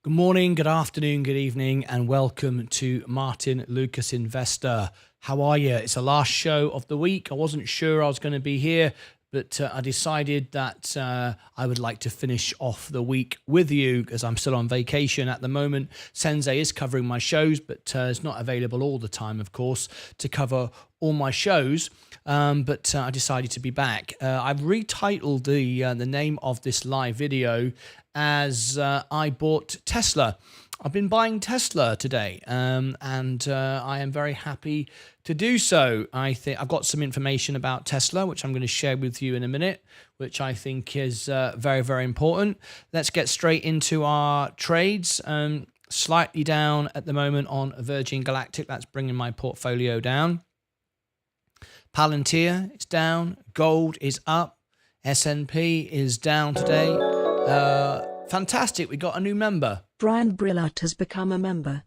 Good morning, good afternoon, good evening, and welcome to Martyn Lucas Investor. How are you? It's the last show of the week. I wasn't sure I was going to be here, but I decided that I would like to finish off the week with you because I'm still on vacation at the moment. Sensei is covering my shows, but it's not available all the time, of course, to cover all my shows. But I decided to be back. I've retitled the name of this live video as I bought Tesla. I've been buying Tesla today, and I am very happy to do so. I think I've got some information about Tesla, which I'm going to share with you in a minute, which I think is very, very important. Let's get straight into our trades. Slightly down at the moment on Virgin Galactic. That's bringing my portfolio down. Palantir is down. Gold is up. S&P is down today. Fantastic. We got a new member. Brian Brillart has become a member.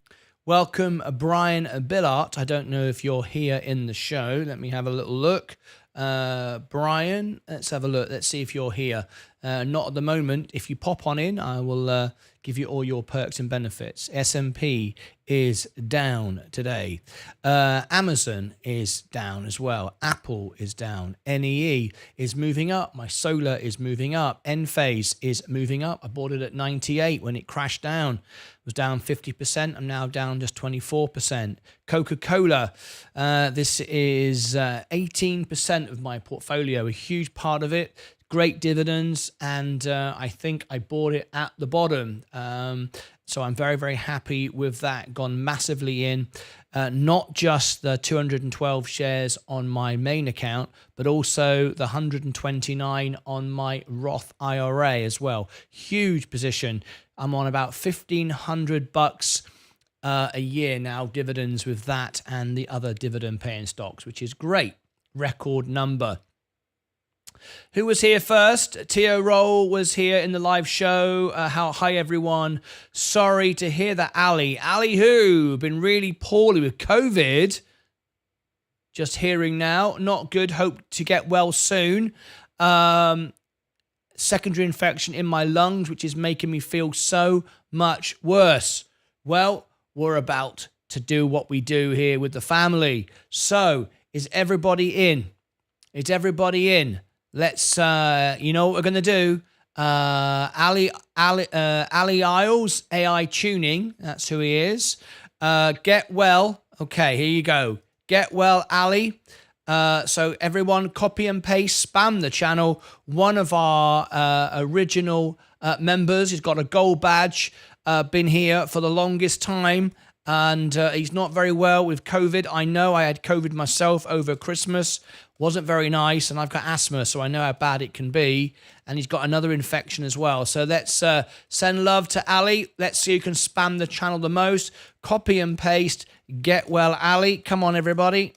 Welcome, Brian Billart. I don't know if you're here in the show. Let me have a little look. Brian, let's have a look. Let's see if you're here. Not at the moment. If you pop on in, I will give you all your perks and benefits. S&P is down today. Amazon is down as well. Apple is down. NEE is moving up. My solar is moving up. Enphase is moving up. I bought it at 98 when it crashed down. It was down 50%. I'm now down just 24%. Coca-Cola, this is 18% of my portfolio, a huge part of it. Great dividends, and I think I bought it at the bottom. So I'm very, very happy with that. Gone massively in, not just the 212 shares on my main account, but also the 129 on my Roth IRA as well. Huge position. I'm on about $1,500 a year now, dividends with that and the other dividend paying stocks, which is great. Record number. Who was here first? Tio Roll was here in the live show. Hi, everyone. Sorry to hear that, Ali. Ali who? Been really poorly with COVID. Just hearing now. Not good. Hope to get well soon. Secondary infection in my lungs, which is making me feel so much worse. Well, we're about to do what we do here with the family. So, is everybody in? Is everybody in? Let's, you know what we're going to do. Ali Isles, AI Tuning. That's who he is. Get well. Okay, here you go. Get well, Ali. So everyone copy and paste, spam the channel. One of our original members, he's got a gold badge, been here for the longest time. And he's not very well with COVID. I know I had COVID myself over Christmas. Wasn't very nice, and I've got asthma, so I know how bad it can be. And he's got another infection as well. So let's send love to Ali. Let's see who can spam the channel the most. Copy and paste. Get well, Ali. Come on, everybody.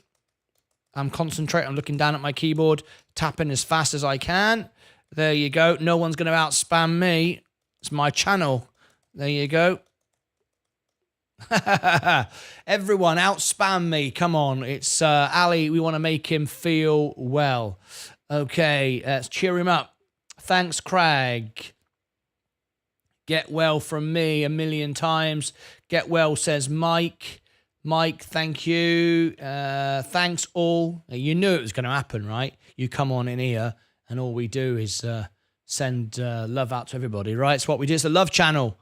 I'm concentrating. I'm looking down at my keyboard, tapping as fast as I can. There you go. No one's going to out-spam me. It's my channel. There you go. Everyone out spam me. Come on. It's Ali. We want to make him feel well. Okay. Let's cheer him up. Thanks, Craig. Get well from me a million times. Get well, says Mike. Mike, thank you. Thanks all. You knew it was going to happen, right? You come on in here and all we do is send love out to everybody, right? It's what we do. It's a love channel.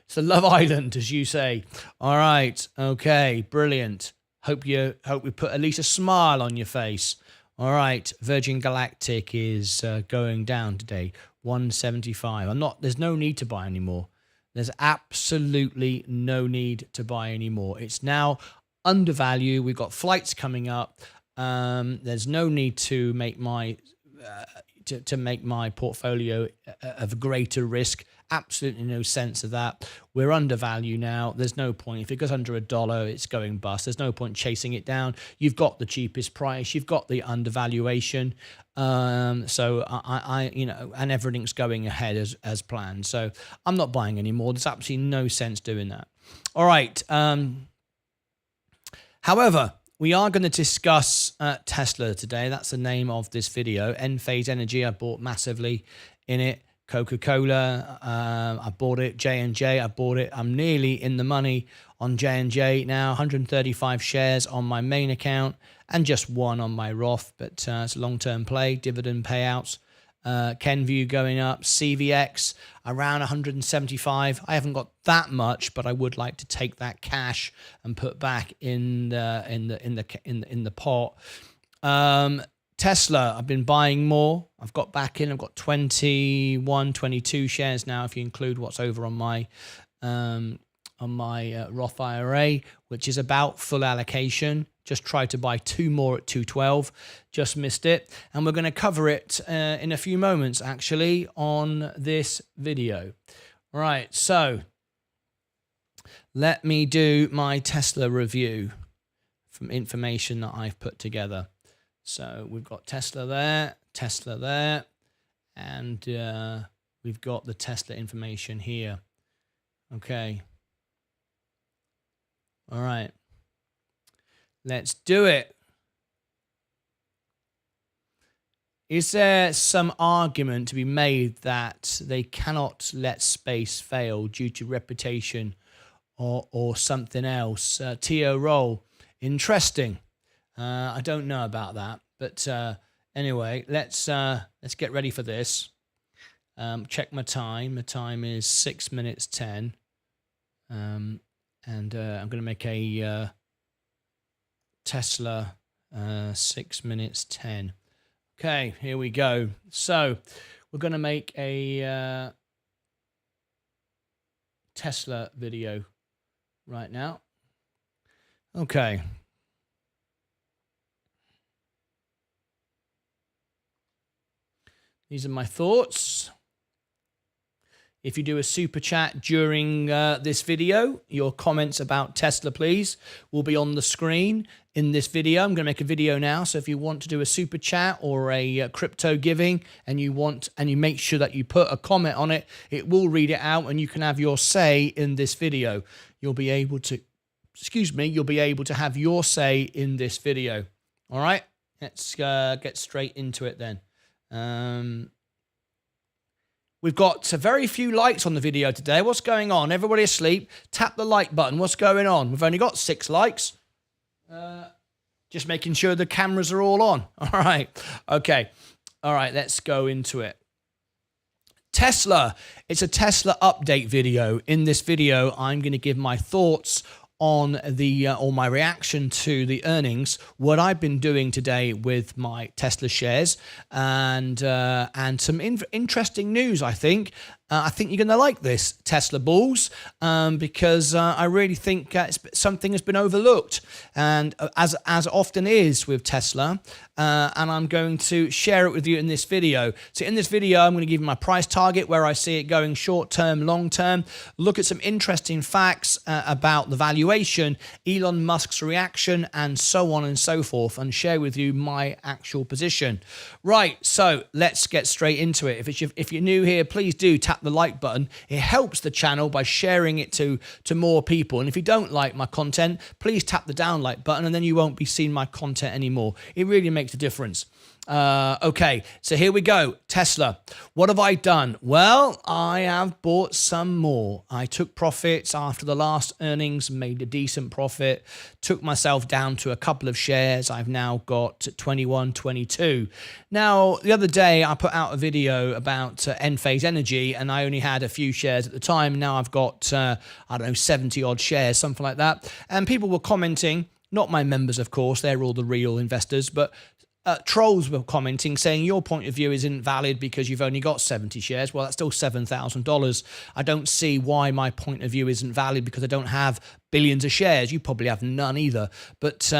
It's a love island, as you say. All right. Okay. Brilliant. Hope we put at least a smile on your face. All right. Virgin Galactic is going down today. 175. There's no need to buy anymore. There's absolutely no need to buy anymore. It's now undervalued. We've got flights coming up. There's no need to make my to make my portfolio of greater risk. Absolutely no sense of that. We're undervalued now. There's no point. If it goes under $1, it's going bust. There's no point chasing it down. You've got the cheapest price. You've got the undervaluation. So I and everything's going ahead as planned. So I'm not buying anymore. There's absolutely no sense doing that. All right. However, we are going to discuss Tesla today. That's the name of this video. Enphase Energy, I bought massively in it. Coca-Cola, I bought it. J&J, I bought it. I'm nearly in the money on J&J now. 135 shares on my main account and just one on my Roth. But it's a long-term play, dividend payouts. Kenvue going up, CVX around 175. I haven't got that much, but I would like to take that cash and put back in the pot. Tesla, I've been buying more. I've got back in. I've got 22 shares now, if you include what's over on my Roth IRA, which is about full allocation. Just tried to buy 2 more at 212, just missed it. And we're going to cover it in a few moments, actually, on this video. All right, so let me do my Tesla review from information that I've put together. So we've got Tesla there, and we've got the Tesla information here. Okay. All right. Let's do it. Is there some argument to be made that they cannot let space fail due to reputation or something else? T.O. Roll, interesting. I don't know about that, but anyway, let's get ready for this. Check my time. My time is 6 minutes 10, and I'm going to make a Tesla 6 minutes 10. Okay, here we go. So we're going to make a Tesla video right now. Okay. These are my thoughts. If you do a super chat during this video, your comments about Tesla, please, will be on the screen in this video. I'm going to make a video now. So if you want to do a super chat or a crypto giving and you make sure that you put a comment on it, it will read it out and you can have your say in this video. You'll be able to, you'll be able to have your say in this video. All right, let's get straight into it then. We've got very few likes on the video today. What's going on? Everybody asleep? Tap the like button. What's going on? We've only got 6 likes. Just making sure the cameras are all on. All right. Okay. All right. Let's go into it. Tesla. It's a Tesla update video. In this video, I'm going to give my thoughts on the or my reaction to the earnings, what I've been doing today with my Tesla shares, and some interesting news. I think you're going to like this, Tesla bulls, because I really think something has been overlooked, and as often is with Tesla, and I'm going to share it with you in this video. So in this video, I'm going to give you my price target, where I see it going short term, long term, look at some interesting facts about the valuation, Elon Musk's reaction, and so on and so forth, and share with you my actual position. Right, so let's get straight into it. If you're new here, please do tap the like button. It helps the channel by sharing it to more people. And if you don't like my content, please tap the down like button, and then you won't be seeing my content anymore. It really makes a difference. Okay, so here we go. Tesla. What have I done? Well, I have bought some more. I took profits after the last earnings, made a decent profit, took myself down to a couple of shares. I've now got 21, 22. Now, the other day I put out a video about Enphase Energy, and I only had a few shares at the time. Now I've got, I don't know, 70 odd shares, something like that. And people were commenting, not my members, of course, they're all the real investors, but trolls were commenting saying your point of view isn't valid because you've only got 70 shares. Well, that's still $7,000. I don't see why my point of view isn't valid because I don't have billions of shares. You probably have none either. But,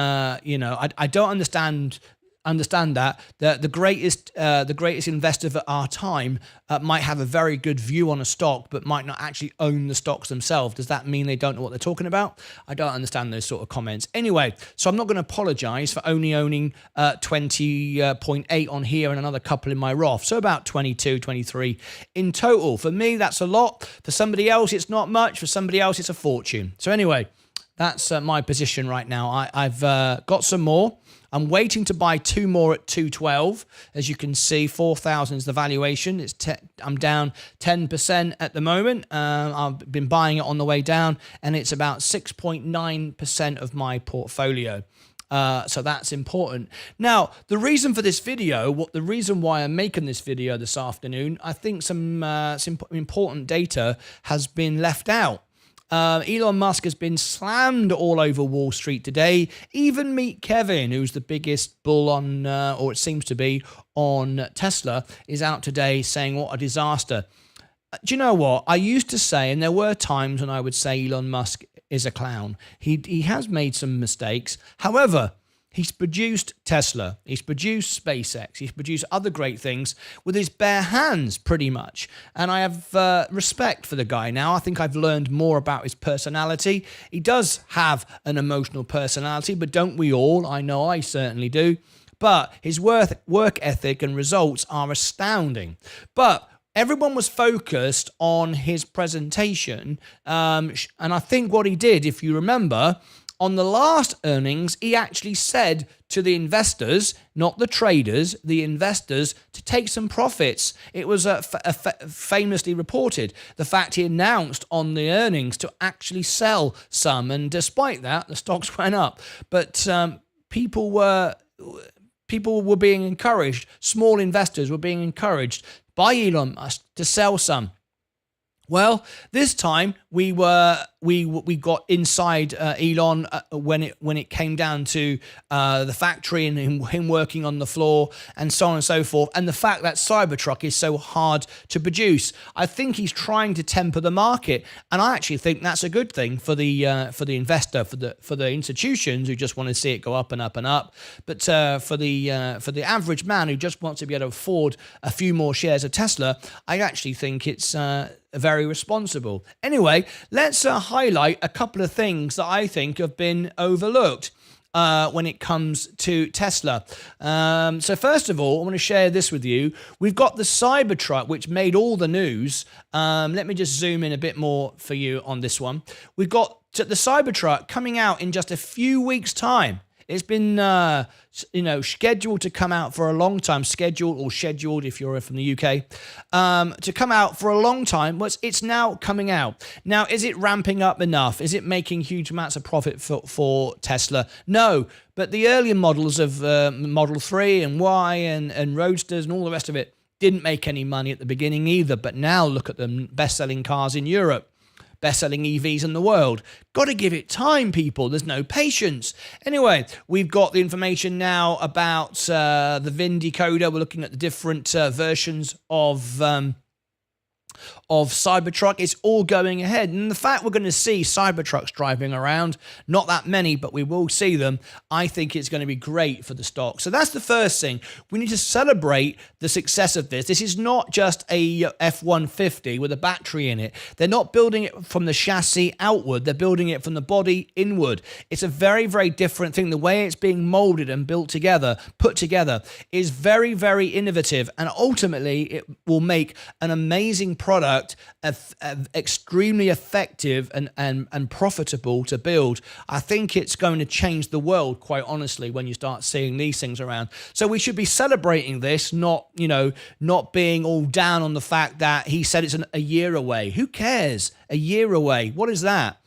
you know, I don't understand that the greatest investor of our time might have a very good view on a stock but might not actually own the stocks themselves. Does that mean they don't know what they're talking about? I don't understand those sort of comments. Anyway, so I'm not going to apologize for only owning 20.8 on here and another couple in my Roth. So about 22, 23 in total. For me, that's a lot. For somebody else, it's not much. For somebody else, it's a fortune. So anyway, That's my position right now. I've got some more. I'm waiting to buy 2 more at 212. As you can see, 4,000 is the valuation. I'm down 10% at the moment. I've been buying it on the way down, and it's about 6.9% of my portfolio. So that's important. Now, the reason for this video, the reason why I'm making this video this afternoon, I think some important data has been left out. Elon Musk has been slammed all over Wall Street today. Even meet Kevin, who's the biggest bull on, or it seems to be, on Tesla, is out today saying what a disaster. Do you know what? I used to say, and there were times when I would say Elon Musk is a clown. He has made some mistakes. However, he's produced Tesla, he's produced SpaceX, he's produced other great things with his bare hands, pretty much. And I have respect for the guy now. I think I've learned more about his personality. He does have an emotional personality, but don't we all? I know I certainly do. But his work ethic and results are astounding. But everyone was focused on his presentation. And I think what he did, if you remember, on the last earnings, he actually said to the investors, not the traders, the investors, to take some profits. It was famously reported, the fact he announced on the earnings to actually sell some. And despite that, the stocks went up. But people were being encouraged, small investors were being encouraged by Elon Musk to sell some. Well, this time we got inside Elon when it came down to the factory and him working on the floor and so on and so forth, and the fact that Cybertruck is so hard to produce. I think he's trying to temper the market, and I actually think that's a good thing for the investor, for the institutions who just want to see it go up and up and up. But for the average man who just wants to be able to afford a few more shares of Tesla, I actually think it's very responsible. Anyway, let's highlight a couple of things that I think have been overlooked when it comes to Tesla. So first of all, I want to share this with you. We've got the Cybertruck, which made all the news. Let me just zoom in a bit more for you on this one. We've got the Cybertruck coming out in just a few weeks' time. It's been, scheduled to come out for a long time, scheduled if you're from the UK, to come out for a long time. It's now coming out. Now, is it ramping up enough? Is it making huge amounts of profit for Tesla? No, but the earlier models of Model 3 and Y and Roadsters and all the rest of it didn't make any money at the beginning either. But now look at them, best-selling cars in Europe. Best-selling EVs in the world. Got to give it time, people. There's no patience. Anyway, we've got the information now about the VIN decoder. We're looking at the different versions of Cybertruck. It's all going ahead. And the fact we're going to see Cybertrucks driving around, not that many, but we will see them, I think it's going to be great for the stock. So that's the first thing. We need to celebrate the success of this. This is not just a F-150 with a battery in it. They're not building it from the chassis outward. They're building it from the body inward. It's a very, very different thing. The way it's being molded and put together, is very, very innovative. And ultimately, it will make an amazing product, extremely effective and profitable to build. I think it's going to change the world, quite honestly, when you start seeing these things around. So we should be celebrating this, not being all down on the fact that he said it's a year away. Who cares? A year away. What is that?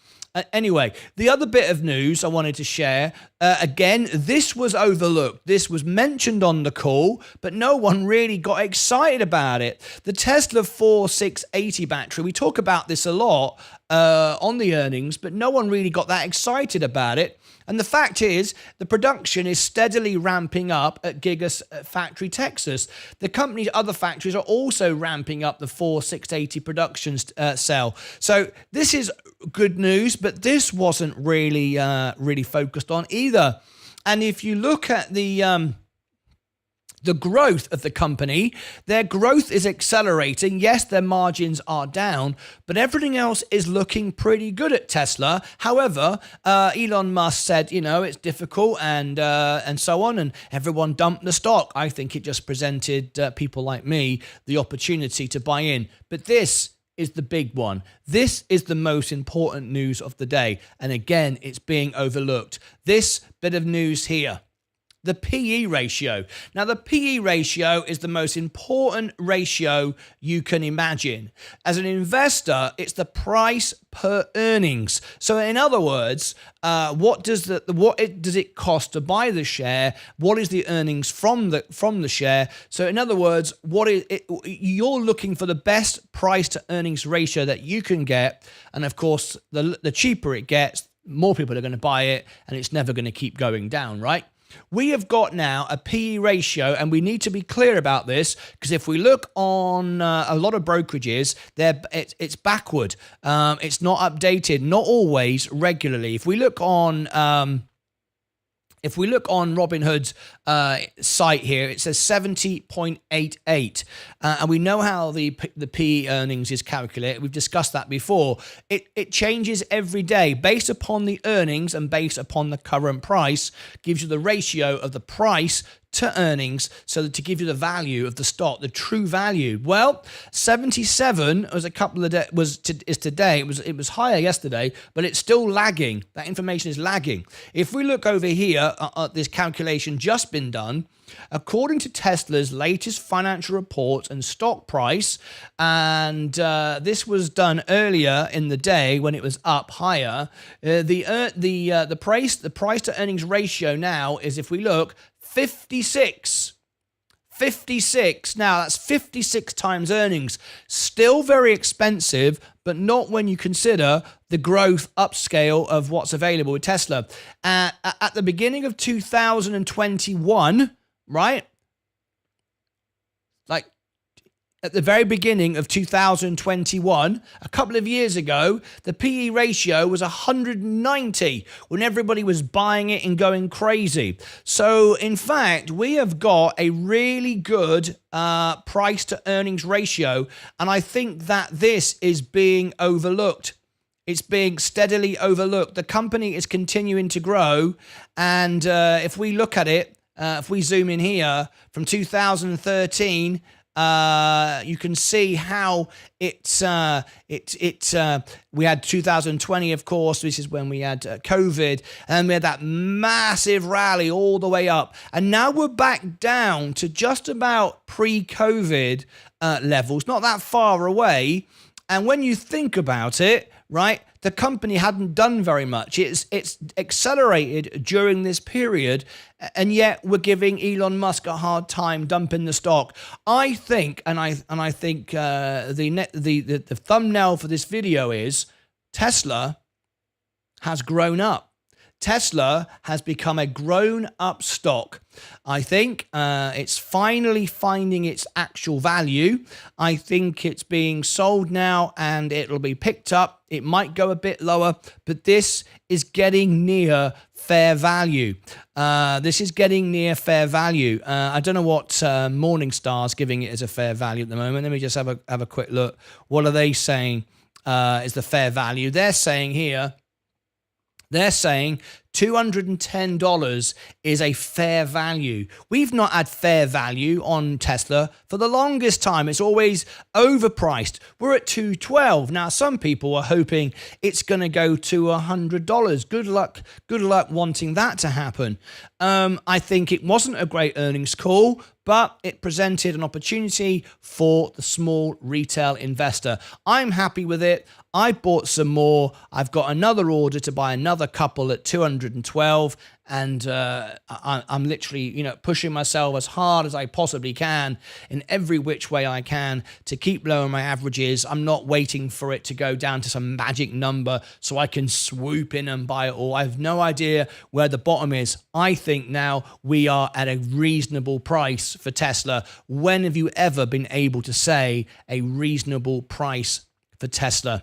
Anyway, the other bit of news I wanted to share, again, this was overlooked. This was mentioned on the call, but no one really got excited about it. The Tesla 4680 battery, we talk about this a lot on the earnings, but no one really got that excited about it. And the fact is, the production is steadily ramping up at Gigafactory Texas. The company's other factories are also ramping up the 4680 production cell. So this is good news, but this wasn't really focused on either. And if you look at the growth of the company, their growth is accelerating. Yes, their margins are down, but everything else is looking pretty good at Tesla. However, Elon Musk said, it's difficult and so on, and everyone dumped the stock. I think it just presented people like me the opportunity to buy in. But this is the big one. This is the most important news of the day. And again, it's being overlooked. This bit of news here. The PE ratio. Now, the PE ratio is the most important ratio you can imagine. As an investor, it's the price per earnings. So, in other words, what does it cost to buy the share? What is the earnings from the share? So, in other words, you're looking for the best price to earnings ratio that you can get, and of course, the cheaper it gets, more people are going to buy it, and it's never going to keep going down, right? We have got now a PE ratio, and we need to be clear about this, because if we look on a lot of brokerages, it's backward. It's not updated, not always regularly. If we look on Robinhood's site here, it says 70.88, and we know how the PE earnings is calculated. We've discussed that before. It changes every day based upon the earnings and based upon the current price. Gives you the ratio of the price to earnings, so that to give you the value of the stock, the true value. Well, 77 was a couple of days, is today. It was higher yesterday, but it's still lagging. That information is lagging. If we look over here at this calculation just been done, according to Tesla's latest financial report and stock price, and this was done earlier in the day when it was up higher, the price to earnings ratio now is, if we look, 56. Now, that's 56 times earnings. Still very expensive, but not when you consider the growth upscale of what's available with Tesla. At the beginning of 2021, right? Like, at the very beginning of 2021, a couple of years ago, the PE ratio was 190 when everybody was buying it and going crazy. So, in fact, we have got a really good price to earnings ratio, and I think that this is being overlooked. It's being steadily overlooked. The company is continuing to grow, and if we look at it, if we zoom in here from 2013, you can see how we had 2020, of course. This is when we had COVID, and we had that massive rally all the way up, and now we're back down to just about pre-COVID levels, not that far away. And when you think about it, right, the company hadn't done very much. It's accelerated during this period, and yet we're giving Elon Musk a hard time dumping the stock. I think, and I think the thumbnail for this video is Tesla has grown up. Tesla has become a grown-up stock. I think it's finally finding its actual value. I think it's being sold now, and it'll be picked up. It might go a bit lower, but this is getting near fair value. This is getting near fair value. I don't know what Morningstar's giving it as a fair value at the moment. Let me just have a quick look. What are they saying is the fair value? They're saying here, $210 is a fair value. We've not had fair value on Tesla for the longest time. It's always overpriced. We're at $212. Now, some people are hoping it's going to go to $100. Good luck wanting that to happen. I think it wasn't a great earnings call, but it presented an opportunity for the small retail investor. I'm happy with it. I bought some more. I've got another order to buy another couple at 212, and I'm literally, pushing myself as hard as I possibly can in every which way I can to keep lowering my averages. I'm not waiting for it to go down to some magic number so I can swoop in and buy it all. I have no idea where the bottom is. I think now we are at a reasonable price for Tesla. When have you ever been able to say a reasonable price for Tesla?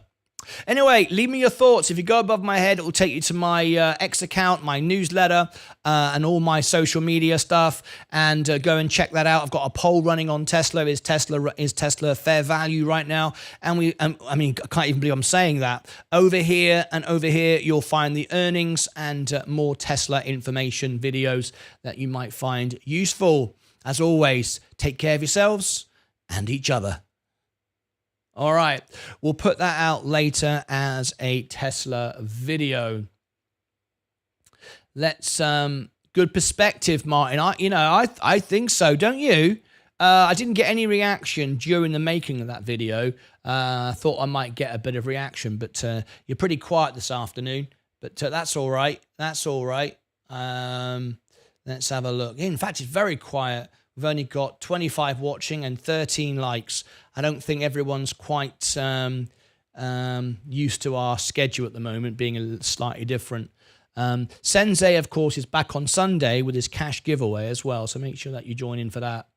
Anyway, leave me your thoughts. If you go above my head, it will take you to my X account, my newsletter, and all my social media stuff. And go and check that out. I've got a poll running on Tesla. Is Tesla fair value right now? And I can't even believe I'm saying that. Over here and over here, you'll find the earnings and more Tesla information videos that you might find useful. As always, take care of yourselves and each other. All right. We'll put that out later as a Tesla video. Let's good perspective, Martin. I think so, don't you? I didn't get any reaction during the making of that video. I thought I might get a bit of reaction, but you're pretty quiet this afternoon. But that's all right. That's all right. Let's have a look. In fact, it's very quiet. We've only got 25 watching and 13 likes. I don't think everyone's quite used to our schedule at the moment being slightly different. Sensei, of course, is back on Sunday with his cash giveaway as well, so make sure that you join in for that.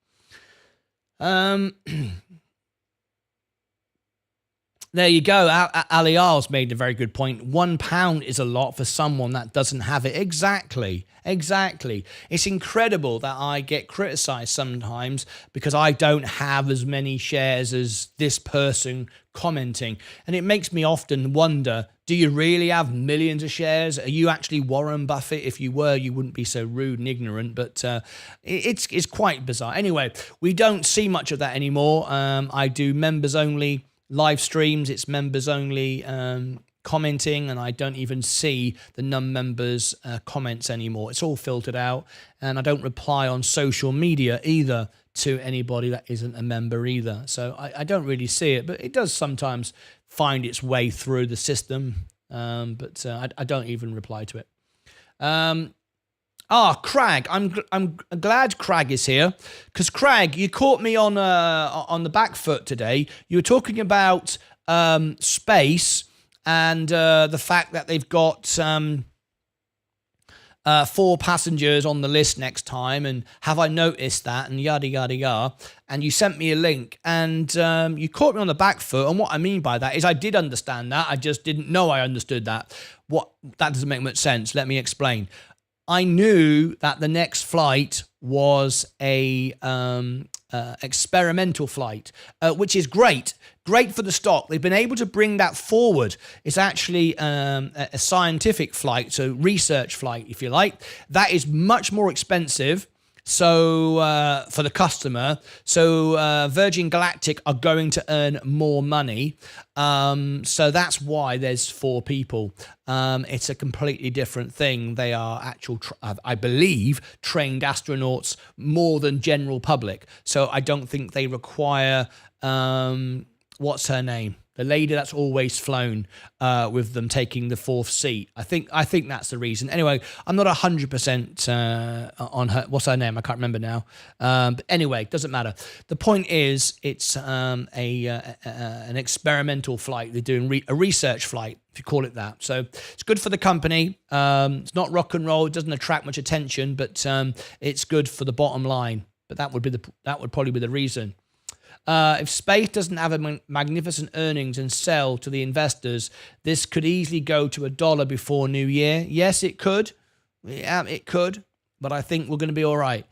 There you go. Aliar's made a very good point. £1 is a lot for someone that doesn't have it. Exactly. It's incredible that I get criticised sometimes because I don't have as many shares as this person commenting. And it makes me often wonder, do you really have millions of shares? Are you actually Warren Buffett? If you were, you wouldn't be so rude and ignorant. But it's quite bizarre. Anyway, we don't see much of that anymore. I do members only live streams. It's members only commenting, and I don't even see the non-members comments anymore. It's all filtered out, and I don't reply on social media either to anybody that isn't a member either. So I don't really see it, but it does sometimes find its way through the system, but I don't even reply to it. Crag. I'm glad Crag is here, because Crag, you caught me on the back foot today. You were talking about space and the fact that they've got 4 passengers on the list next time, and have I noticed that, and yada yada yada. And you sent me a link, and you caught me on the back foot. And what I mean by that is I did understand that. I just didn't know I understood that. That doesn't make much sense. Let me explain. I knew that the next flight was a experimental flight, which is great for the stock. They've been able to bring that forward. It's actually a scientific flight, so research flight, if you like. That is much more expensive. So for the customer, so Virgin Galactic are going to earn more money. So that's why there's 4 people. It's a completely different thing. They are actual, I believe, trained astronauts more than general public. So I don't think they require, what's her name? The lady that's always flown with them taking the 4th seat. I think that's the reason. Anyway, I'm not 100% on her. What's her name? I can't remember now. But anyway, doesn't matter. The point is, it's an experimental flight. They're doing a research flight, if you call it that. So it's good for the company. It's not rock and roll. It doesn't attract much attention, but it's good for the bottom line. But that would probably be the reason. If space doesn't have a magnificent earnings and sell to the investors, this could easily go to $1 before New Year. Yes, it could. Yeah, it could. But I think we're going to be all right.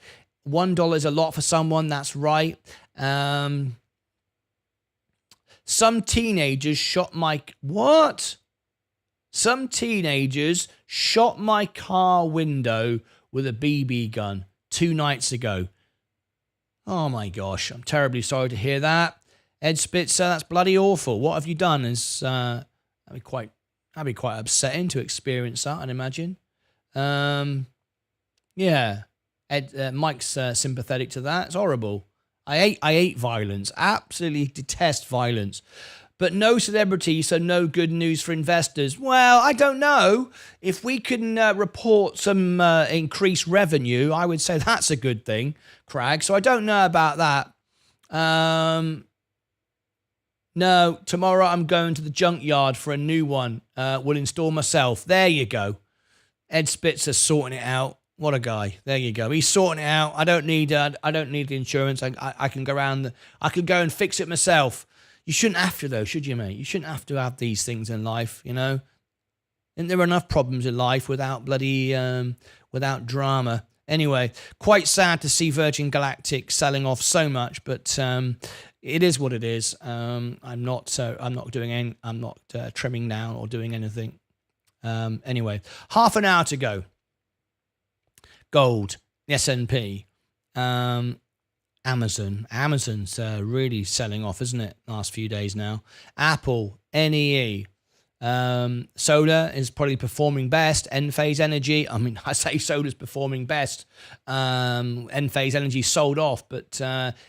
$1 is a lot for someone. That's right. Some teenagers shot my... What? Some teenagers shot my car window with a BB gun 2 nights ago. Oh my gosh, I'm terribly sorry to hear that. Ed Spitzer, that's bloody awful. What have you done? That'd be quite upsetting to experience that, I'd imagine. Yeah. Mike's sympathetic to that. It's horrible. I hate violence. Absolutely detest violence. But no celebrity, so no good news for investors. Well, I don't know. If we can report some increased revenue, I would say that's a good thing, Craig. So I don't know about that. No, tomorrow I'm going to the junkyard for a new one. Will install myself. There you go. Ed Spitzer's sorting it out. What a guy. There you go. He's sorting it out. I don't need the insurance. I can go around. I can go and fix it myself. You shouldn't have to, though, should you, mate? You shouldn't have to have these things in life, you know? And there are enough problems in life without without drama. Anyway, quite sad to see Virgin Galactic selling off so much, but it is what it is. I'm not trimming down or doing anything. Anyway, half an hour to go. Gold, the S&P. Amazon's really selling off, isn't it? Last few days now. Apple, NEE. Solar is probably performing best. Enphase Energy, I mean, I say solar's performing best. Enphase Energy sold off, but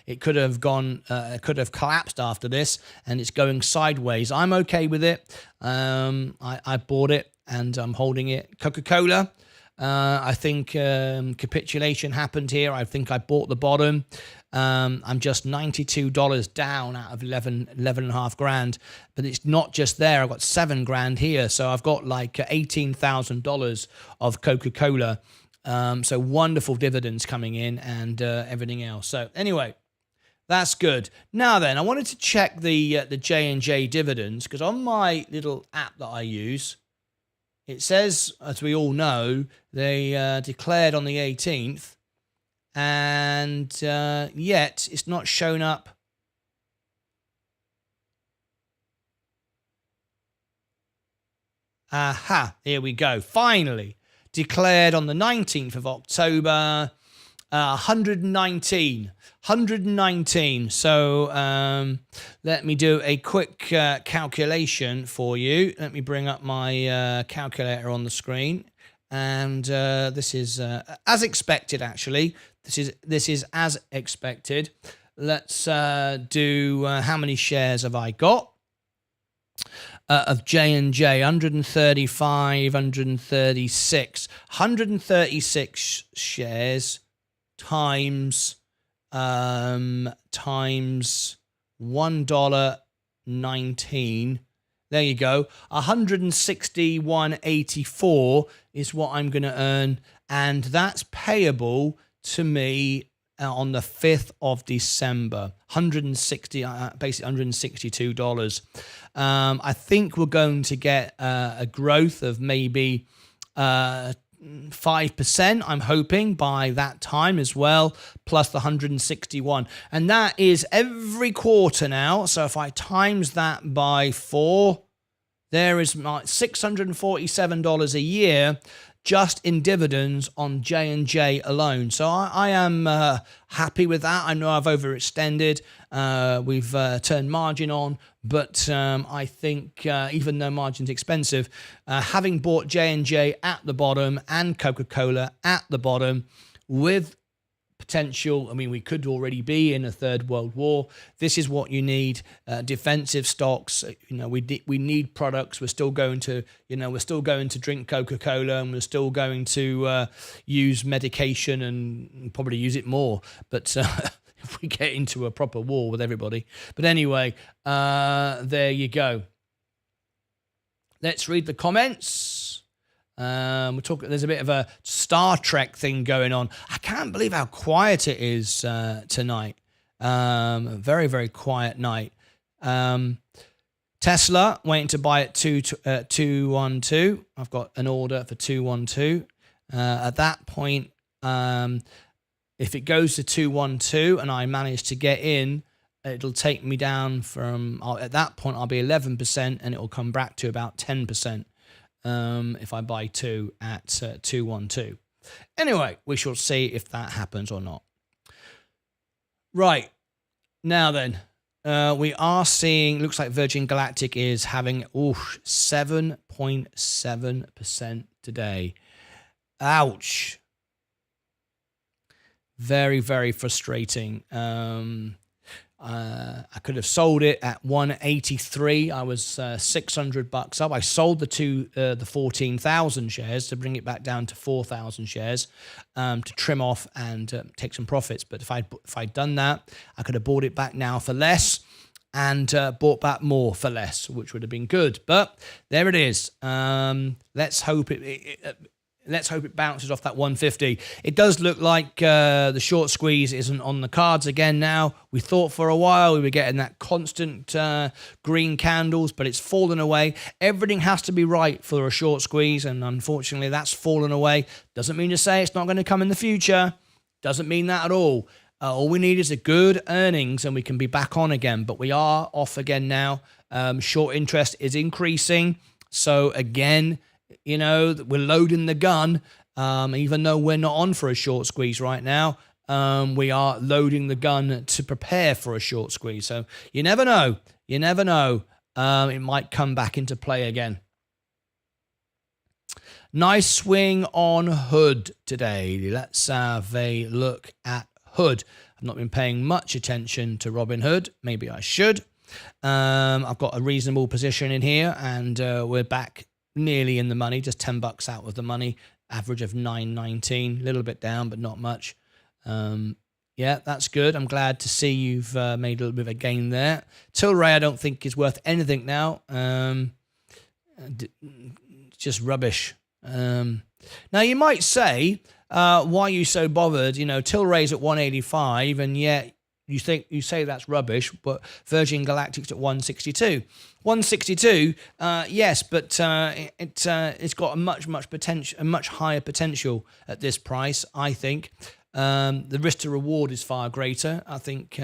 it could have collapsed after this, and it's going sideways. I'm okay with it. I bought it and I'm holding it. Coca-Cola, I think capitulation happened here. I think I bought the bottom. I'm just $92 down out of 11.5 grand, but it's not just there. I've got $7 here, so I've got like $18,000 of Coca-Cola. So wonderful dividends coming in and everything else. So anyway, that's good. Now then, I wanted to check the J&J dividends, because on my little app that I use, it says, as we all know, they declared on the 18th. And yet it's not shown up. Aha, here we go. Finally, declared on the 19th of October, 119. So let me do a quick calculation for you. Let me bring up my calculator on the screen. And this is as expected, actually. This is as expected. Let's do how many shares have I got of J&J? 135, 136. 136 shares times $1.19. There you go. 161.84 is what I'm going to earn, and that's payable to me on the 5th of December. Basically $162. I think we're going to get a growth of maybe 5%, I'm hoping, by that time as well, plus the 161. And that is every quarter now. So if I times that by 4, there is my $647 a year just in dividends on J&J alone. So I am happy with that. I know I've overextended. We've turned margin on, but I think even though margin's expensive, having bought J&J at the bottom and Coca-Cola at the bottom with potential, I mean, we could already be in a third world war. This is what you need. Defensive stocks. You know, we need products. We're still going to drink Coca-Cola, and we're still going to use medication and probably use it more. But if we get into a proper war with everybody. But anyway, there you go. Let's read the comments. We're talking. There's a bit of a Star Trek thing going on. I can't believe how quiet it is tonight. Very, very quiet night. Tesla waiting to buy at 212. I've got an order for 212. At that point, if it goes to 212 and I manage to get in, it'll take me down from. At that point, I'll be 11%, and it will come back to about 10%. If I buy 2 at 212. Anyway, we shall see if that happens or not. Right. Now then, we are seeing, looks like Virgin Galactic is having 7.7% today. Ouch. Very, very frustrating. I could have sold it at 183. I was $600 up. I sold the 14,000 shares to bring it back down to 4,000 shares to trim off and take some profits. But if I'd done that, I could have bought it back now for less and bought back more for less, which would have been good. But there it is. Let's hope it bounces off that 150. It does look like the short squeeze isn't on the cards again now. We thought for a while we were getting that constant green candles, but it's fallen away. Everything has to be right for a short squeeze, and unfortunately that's fallen away. Doesn't mean to say it's not going to come in the future. Doesn't mean that at all. All we need is a good earnings and we can be back on again, but we are off again now. Short interest is increasing. So again, you know, we're loading the gun, even though we're not on for a short squeeze right now. we are loading the gun to prepare for a short squeeze. So you never know. You never know. It might come back into play again. Nice swing on Hood today. Let's have a look at Hood. I've not been paying much attention to Robinhood. Maybe I should. I've got a reasonable position in here, and we're back nearly in the money, just $10 out of the money. Average of 9.19, a little bit down, but not much. Yeah, that's good. I'm glad to see you've made a little bit of a gain there. Tilray, I don't think is worth anything now. Just rubbish. Now you might say, why are you so bothered? You know, Tilray's at 185, and yet you say that's rubbish, but Virgin Galactic's at 162. 162, yes, but it's got a much higher potential at this price. I think the risk to reward is far greater. I think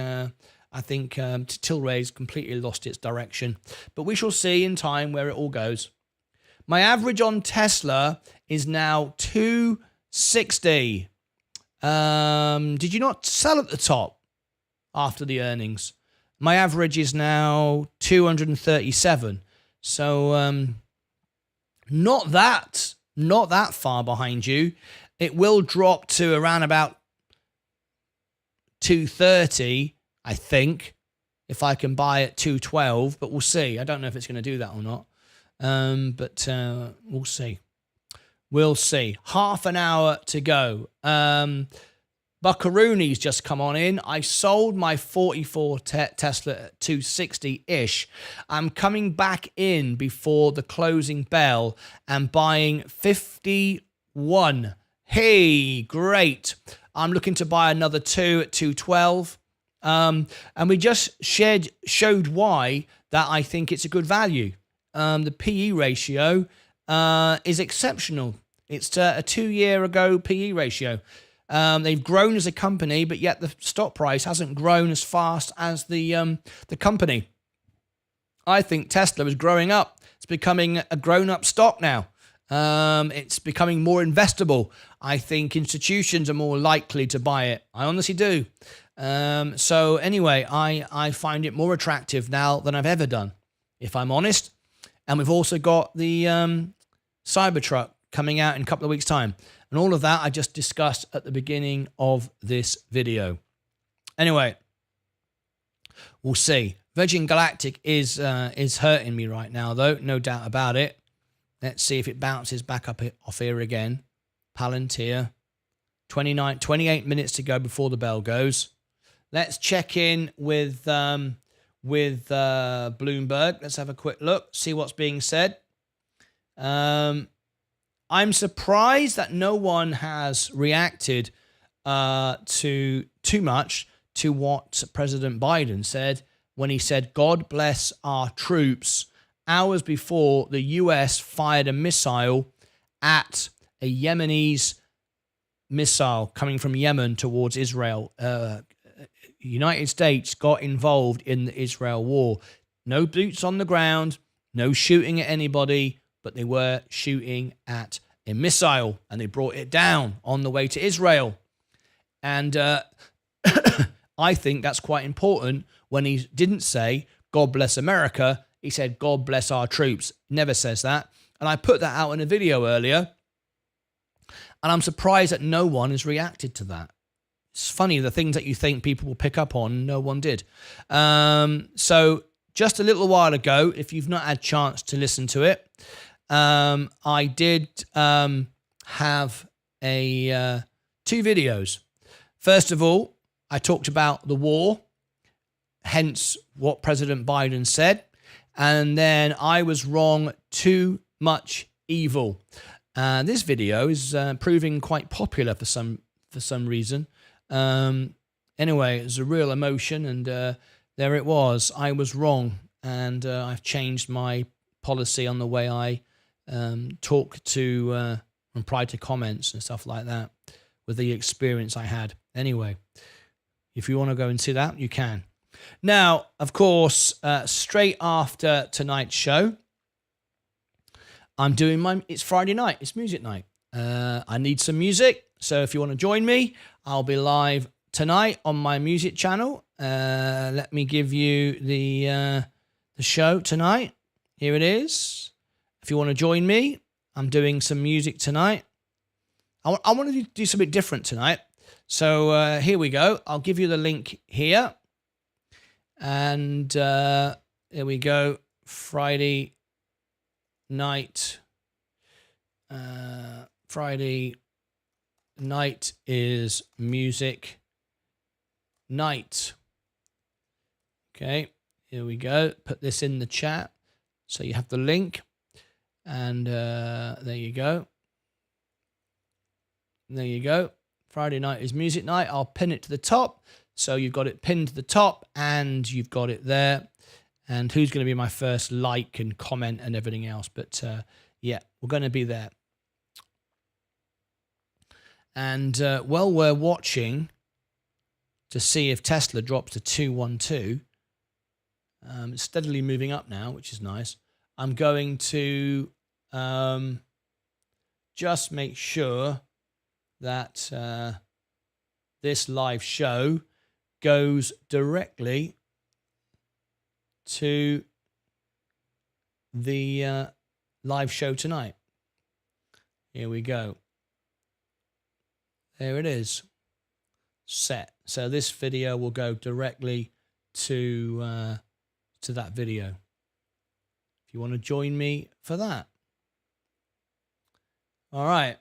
Tilray's completely lost its direction, but we shall see in time where it all goes. My average on Tesla is now 260. Did you not sell at the top after the earnings? My average is now 237. So not that far behind you. It will drop to around about 230, I think, if I can buy at 212, but we'll see. I don't know if it's going to do that or not. But we'll see. We'll see. Half an hour to go. Buckarooni's just come on in. I sold my 44 Tesla at 260-ish. I'm coming back in before the closing bell and buying 51. Hey, great. I'm looking to buy another 2 at 212. And we just showed why that I think it's a good value. The PE ratio is exceptional. It's a 2-year ago PE ratio. They've grown as a company, but yet the stock price hasn't grown as fast as the company. I think Tesla is growing up. It's becoming a grown-up stock now. It's becoming more investable. I think institutions are more likely to buy it. I honestly do. So anyway, I find it more attractive now than I've ever done, if I'm honest. And we've also got the Cybertruck coming out in a couple of weeks' time. And all of that I just discussed at the beginning of this video. Anyway, we'll see. Virgin Galactic is hurting me right now, though, no doubt about it. Let's see if it bounces back up off here again. Palantir. 28 minutes to go before the bell goes. Let's check in with Bloomberg. Let's have a quick look, see what's being said. I'm surprised that no one has reacted too much to what President Biden said when he said, "God bless our troops," hours before the US fired a missile at a Yemenis missile coming from Yemen towards Israel. United States got involved in the Israel war. No boots on the ground, no shooting at anybody, but they were shooting at a missile, and they brought it down on the way to Israel. And I think that's quite important when he didn't say, "God bless America." He said, "God bless our troops." Never says that. And I put that out in a video earlier, and I'm surprised that no one has reacted to that. It's funny, the things that you think people will pick up on, no one did. So just a little while ago, if you've not had a chance to listen to it, I did have two videos. First of all, I talked about the war, hence what President Biden said, and then I was wrong, too much evil. This video is proving quite popular for some reason. Anyway, it was a real emotion, and there it was. I was wrong, and I've changed my policy on the way I talk to reply to comments and stuff like that with the experience I had. Anyway, if you want to go and see that, you can. Now, of course, straight after tonight's show, I'm doing it's Friday night. It's music night. I need some music. So if you want to join me, I'll be live tonight on my music channel. Let me give you the show tonight. Here it is. If you want to join me, I'm doing some music tonight. I want to do something different tonight. So here we go. I'll give you the link here. And here we go. Friday night. Friday night is music night. Okay, here we go. Put this in the chat. So you have the link. And there you go. There you go. Friday night is music night. I'll pin it to the top. So you've got it pinned to the top and you've got it there. And who's going to be my first like and comment and everything else. But yeah, we're going to be there. And while we're watching to see if Tesla drops to 212, it's steadily moving up now, which is nice. I'm going to just make sure that this live show goes directly to the live show tonight. Here we go. There it is. Set. So this video will go directly to that video. If you want to join me for that. All right.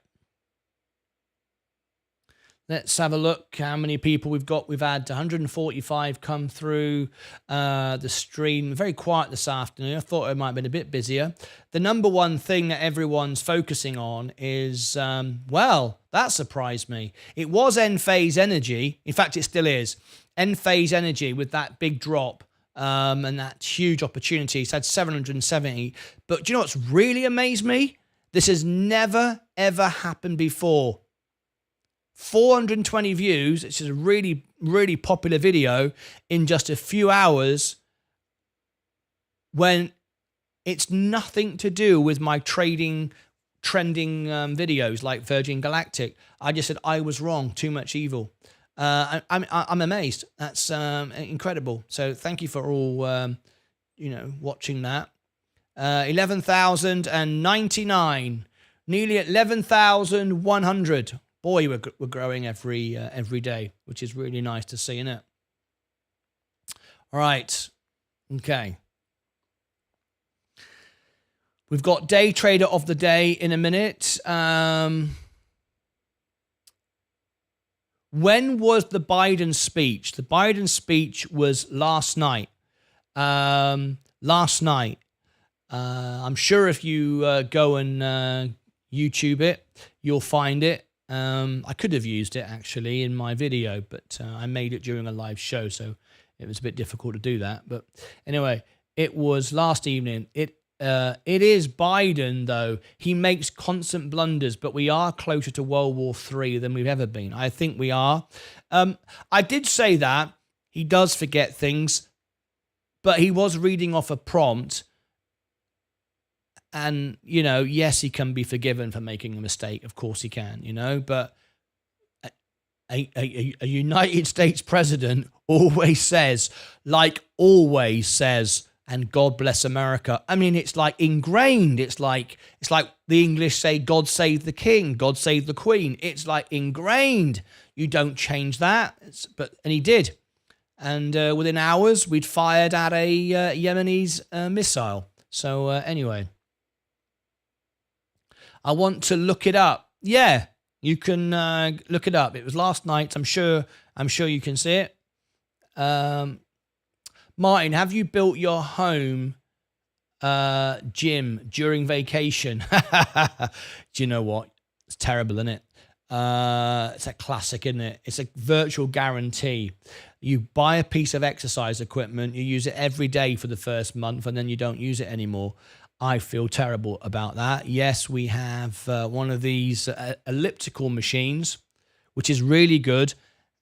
Let's have a look how many people we've got. We've had 145 come through the stream. Very quiet this afternoon. I thought it might have been a bit busier. The number one thing that everyone's focusing on is, well, that surprised me. It was Enphase Energy. In fact, it still is. Enphase Energy with that big drop and that huge opportunity. It's had 770. But do you know what's really amazed me? This has never, ever happened before. 420 views, which is a really, really popular video in just a few hours when it's nothing to do with my trending videos like Virgin Galactic. I just said I was wrong, too much evil. I'm amazed. That's incredible. So thank you for all, watching that. 11,099, nearly 11,100. Boy, we're growing every day, which is really nice to see, isn't it? All right. Okay. We've got day trader of the day in a minute. When was the Biden speech? The Biden speech was last night. I'm sure if you go and YouTube it, you'll find it. I could have used it actually in my video, but I made it during a live show, so it was a bit difficult to do that. But anyway, it was last evening. It is Biden, though. He makes constant blunders, but we are closer to World War III than we've ever been. I think we are. I did say that. He does forget things, but he was reading off a prompt. And, yes, he can be forgiven for making a mistake. Of course he can, but a United States president always says, and God bless America. I mean, it's like ingrained. It's like the English say, God save the king, God save the queen. It's like ingrained. You don't change that. And he did. And within hours, we'd fired at a Yemenis missile. So anyway. I want to look it up. Yeah, you can look it up. It was last night. I'm sure you can see it. Martyn, have you built your home gym during vacation? Do you know what? It's terrible, isn't it? It's a classic, isn't it? It's a virtual guarantee. You buy a piece of exercise equipment, you use it every day for the first month, and then you don't use it anymore. I feel terrible about that. Yes, we have one of these elliptical machines, which is really good.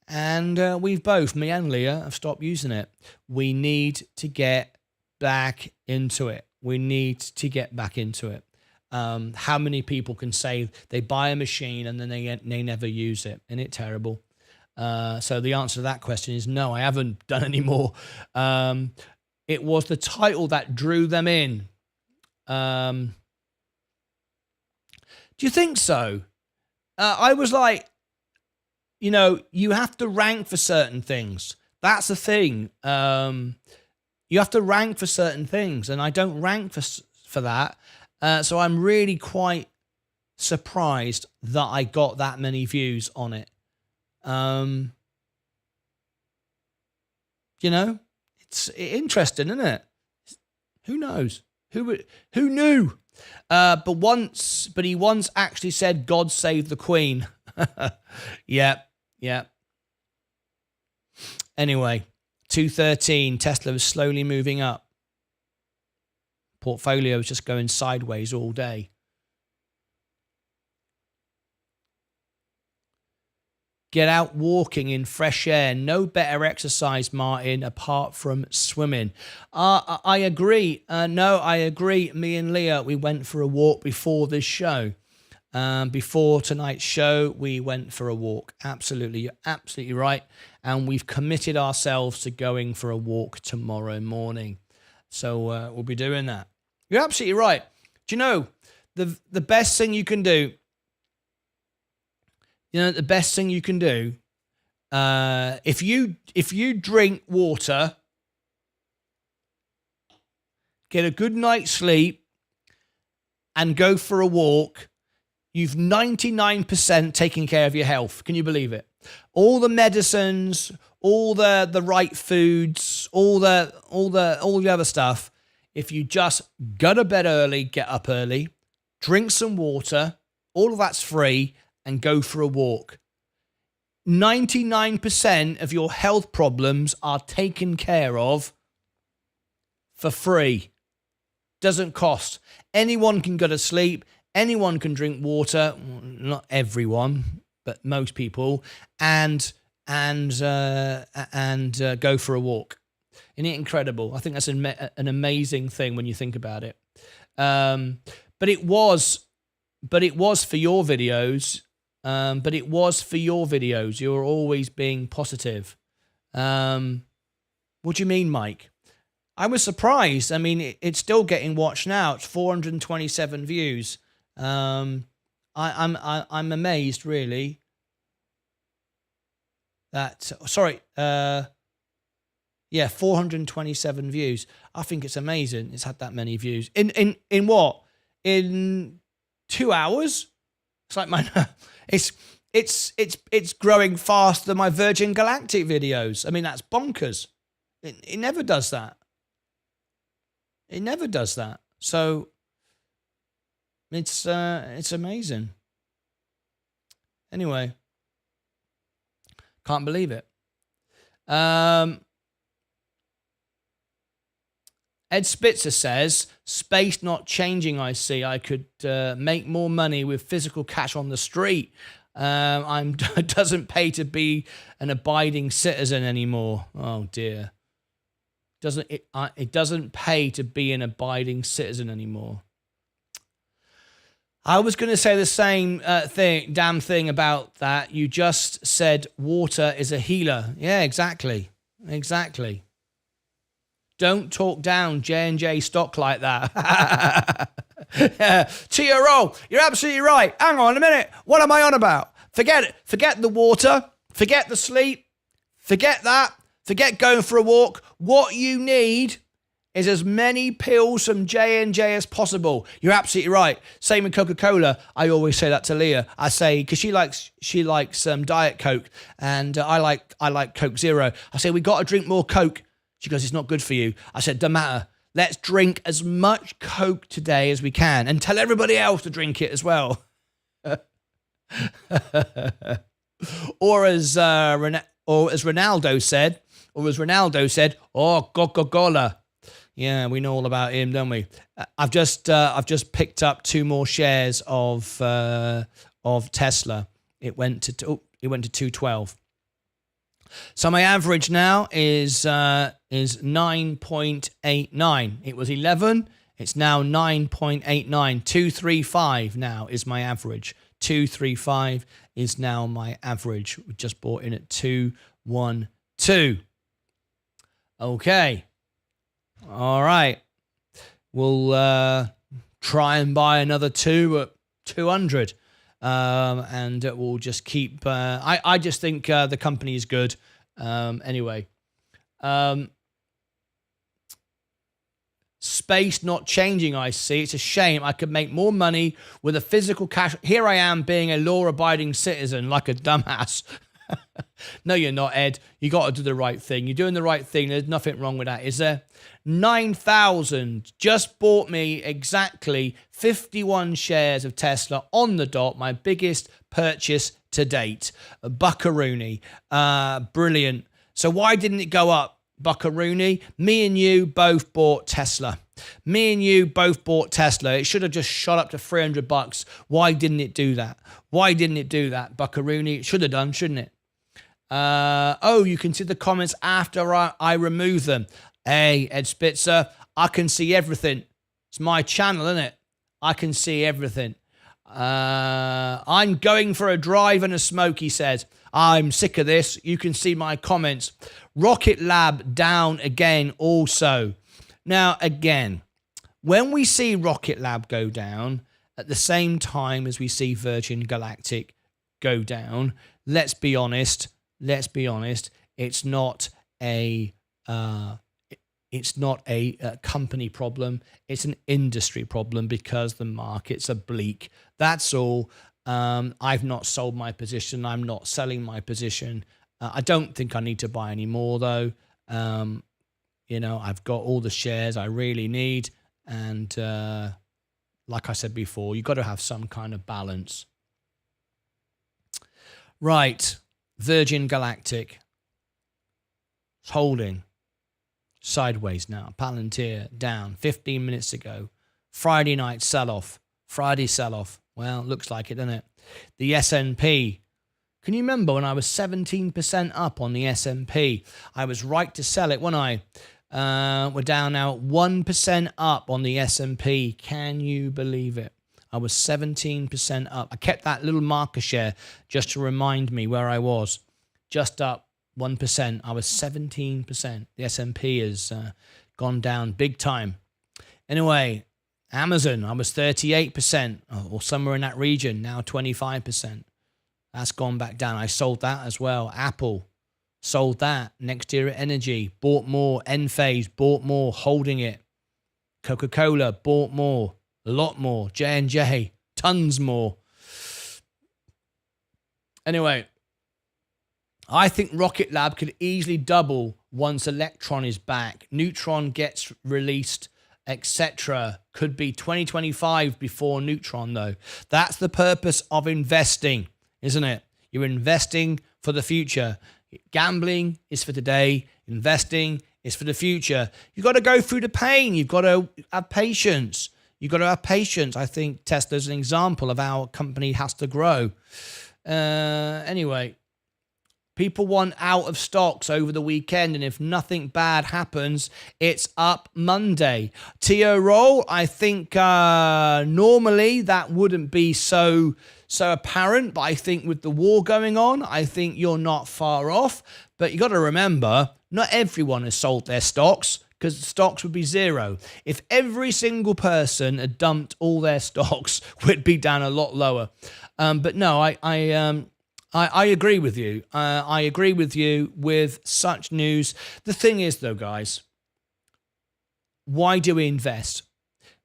And we've both, me and Leah, have stopped using it. We need to get back into it. How many people can say they buy a machine and then they never use it? Isn't it terrible? So the answer to that question is no, I haven't done any more. It was the title that drew them in. Do you think so? I was like, you have to rank for certain things. That's the thing. You have to rank for certain things, and I don't rank for that. So I'm really quite surprised that I got that many views on it. It's interesting, isn't it? Who knows? Who knew? But he once actually said, "God save the Queen." Yeah. Anyway, 213. Tesla is slowly moving up. Portfolio is just going sideways all day. Get out walking in fresh air. No better exercise, Martyn, apart from swimming. I agree. I agree. Me and Leah, we went for a walk before this show. Before tonight's show, we went for a walk. Absolutely. You're absolutely right. And we've committed ourselves to going for a walk tomorrow morning. So we'll be doing that. You're absolutely right. Do you know, the best thing you can do, if you drink water, get a good night's sleep, and go for a walk, you've 99% taken care of your health. Can you believe it? All the medicines, all the right foods, all the other stuff. If you just go to bed early, get up early, drink some water, all of that's free, and go for a walk. 99% of your health problems are taken care of for free. Doesn't cost. Anyone can go to sleep. Anyone can drink water. Not everyone, but most people. And go for a walk. Isn't it incredible? I think that's an amazing thing when you think about it. But it was for your videos. You're always being positive. What do you mean, Mike? I was surprised. I mean, it's still getting watched now. It's 427 views. I'm amazed, really. 427 views. I think it's amazing. It's had that many views. In what? In 2 hours? It's like it's growing faster than my Virgin Galactic videos. I mean, that's bonkers. It never does that. It never does that. So it's amazing. Anyway, can't believe it. Ed Spitzer says, space not changing, I see. I could make more money with physical cash on the street. It doesn't pay to be an abiding citizen anymore. Oh, dear. It doesn't pay to be an abiding citizen anymore. I was going to say the same damn thing about that. You just said water is a healer. Yeah, exactly. Don't talk down J&J stock like that. TRO, you're absolutely right. Hang on a minute. What am I on about? Forget it. Forget the water. Forget the sleep. Forget that. Forget going for a walk. What you need is as many pills from J&J as possible. You're absolutely right. Same with Coca-Cola. I always say that to Leah. I say, because she likes Diet Coke, and I like Coke Zero. I say, we got to drink more Coke. She goes, it's not good for you. I said, don't matter. Let's drink as much Coke today as we can, and tell everybody else to drink it as well. Or as Ronaldo said, oh, Coca-Cola. Yeah, we know all about him, don't we? I've just picked up 2 more shares of Tesla. It went to 212. So my average now is 9.89. It was 11. It's now 9.89. 235 now is my average. 235 is now my average. We just bought in at 212. Okay. All right. We'll try and buy another 2 at 200. And we'll just keep... I just think the company is good. Anyway. Space not changing, I see. It's a shame. I could make more money with a physical cash. Here I am being a law-abiding citizen like a dumbass. No, you're not, Ed. You got to do the right thing. You're doing the right thing. There's nothing wrong with that, is there? 9,000 just bought me exactly 51 shares of Tesla on the dot. My biggest purchase to date. Buckaroony. Brilliant. So why didn't it go up? Buckaroony, me and you both bought Tesla. It should have just shot up to $300. Why didn't it do that? Buckaroony? It should have done, shouldn't it? Oh, you can see the comments after I remove them. Hey, Ed Spitzer, I can see everything. It's my channel, isn't it? I can see everything. I'm going for a drive and a smoke, he says. I'm sick of this. You can see my comments. Rocket Lab down again also. Now, again, when we see Rocket Lab go down at the same time as we see Virgin Galactic go down, let's be honest, it's not a company problem. It's an industry problem because the markets are bleak. That's all. I've not sold my position. I'm not selling my position. I don't think I need to buy any more, though. I've got all the shares I really need. And like I said before, you've got to have some kind of balance. Right. Virgin Galactic. It's holding. Sideways now. Palantir down 15 minutes ago. Friday night sell-off. Well, looks like it, doesn't it? The S&P. Can you remember when I was 17% up on the S&P? I was right to sell it, wasn't I? We're down now 1% up on the S&P. Can you believe it? I was 17% up. I kept that little marker share just to remind me where I was. Just up 1%. I was 17%. The S&P has gone down big time. Anyway, Amazon, I was 38% or somewhere in that region, now 25%. That's gone back down. I sold that as well. Apple, sold that. Next Era Energy, bought more. Enphase, bought more, holding it. Coca-Cola, bought more, a lot more. J&J, tons more. Anyway, I think Rocket Lab could easily double once Electron is back. Neutron gets released, etc. Could be 2025 before Neutron, though. That's the purpose of investing, isn't it? You're investing for the future. Gambling is for today. Investing is for the future. You've got to go through the pain. You've got to have patience. I think Tesla's an example of how a company has to grow. Anyway, people want out of stocks over the weekend, and if nothing bad happens, it's up Monday. TO roll, I think normally that wouldn't be so apparent, but I think with the war going on, I think you're not far off. But you got to remember, not everyone has sold their stocks, because the stocks would be zero. If every single person had dumped all their stocks, we'd be down a lot lower. But no, I agree with you. I agree with you with such news. The thing is, though, guys, why do we invest?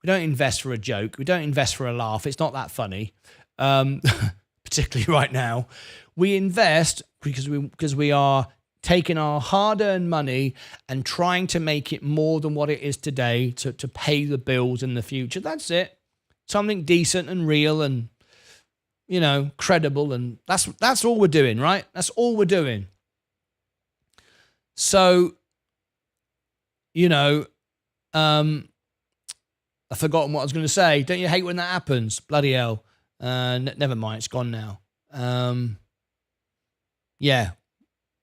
We don't invest for a joke. We don't invest for a laugh. It's not that funny, particularly right now. We invest because we are taking our hard-earned money and trying to make it more than what it is today to pay the bills in the future. That's it. Something decent and real and, credible. And that's all we're doing, right? That's all we're doing. So, I've forgotten what I was going to say. Don't you hate when that happens? Bloody hell. Never mind. It's gone now. Yeah.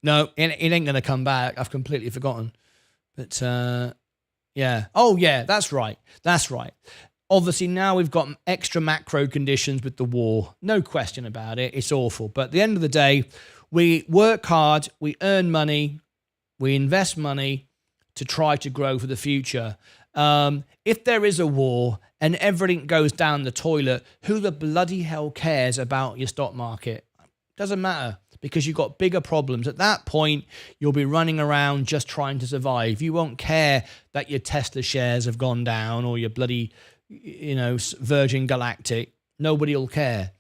No, it ain't going to come back. I've completely forgotten. But, yeah. Oh, yeah, that's right. Obviously, now we've got extra macro conditions with the war. No question about it. It's awful. But at the end of the day, we work hard, we earn money, we invest money to try to grow for the future. If there is a war and everything goes down the toilet, who the bloody hell cares about your stock market? Doesn't matter, because you've got bigger problems. At that point, you'll be running around just trying to survive. You won't care that your Tesla shares have gone down or your bloody, Virgin Galactic. Nobody will care.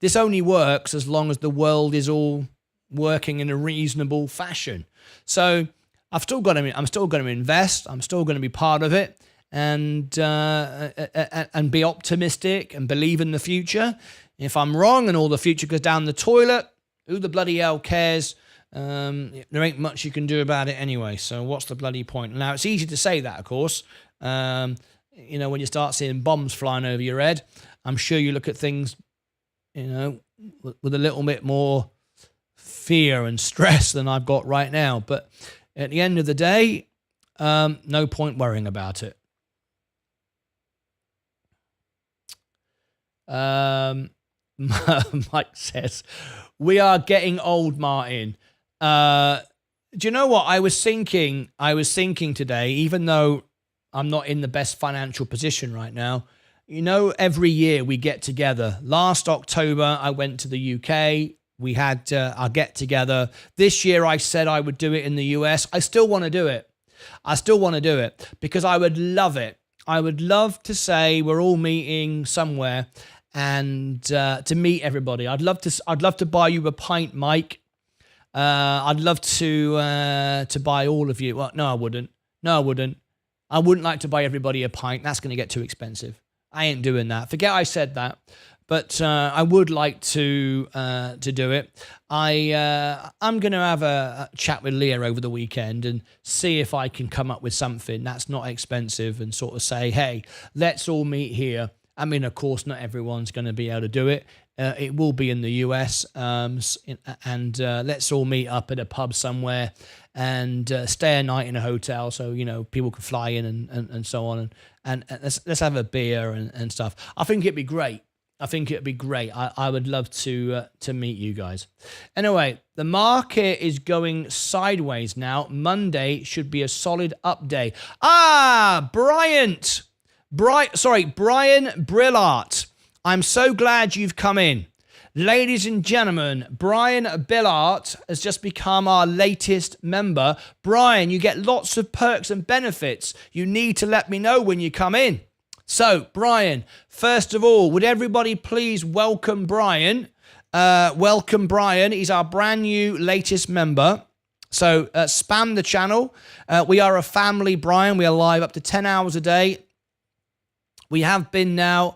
This only works as long as the world is all working in a reasonable fashion. So I'm still going to invest. I'm still going to be part of it, and be optimistic and believe in the future. If I'm wrong and all the future goes down the toilet, who the bloody hell cares? There ain't much you can do about it anyway. So what's the bloody point? Now, it's easy to say that, of course. When you start seeing bombs flying over your head, I'm sure you look at things, with a little bit more fear and stress than I've got right now. But at the end of the day, no point worrying about it. Mike says, we are getting old, Martyn. Do you know what I was thinking? I was thinking today, even though I'm not in the best financial position right now, every year we get together. Last October, I went to the UK. We had our get together. This year, I said I would do it in the US. I still want to do it. Because I would love it. I would love to say we're all meeting somewhere and to meet everybody. I'd love to buy you a pint, Mike. I'd love to buy all of you. Well, no, I wouldn't. I wouldn't like to buy everybody a pint. That's going to get too expensive. I ain't doing that. Forget I said that. But I would like to do it. I'm going to have a chat with Leah over the weekend and see if I can come up with something that's not expensive and sort of say, hey, let's all meet here. I mean, of course, not everyone's going to be able to do it. It will be in the US, and let's all meet up at a pub somewhere and stay a night in a hotel so, people can fly in and so on. And let's have a beer and stuff. I think it'd be great. I would love to meet you guys. Anyway, the market is going sideways now. Monday should be a solid up day. Brian Brillart. I'm so glad you've come in. Ladies and gentlemen, Brian Billart has just become our latest member. Brian, you get lots of perks and benefits. You need to let me know when you come in. So, Brian, first of all, would everybody please welcome Brian? Welcome Brian. He's our brand new latest member. So, spam the channel. We are a family, Brian. We are live up to 10 hours a day. We have been now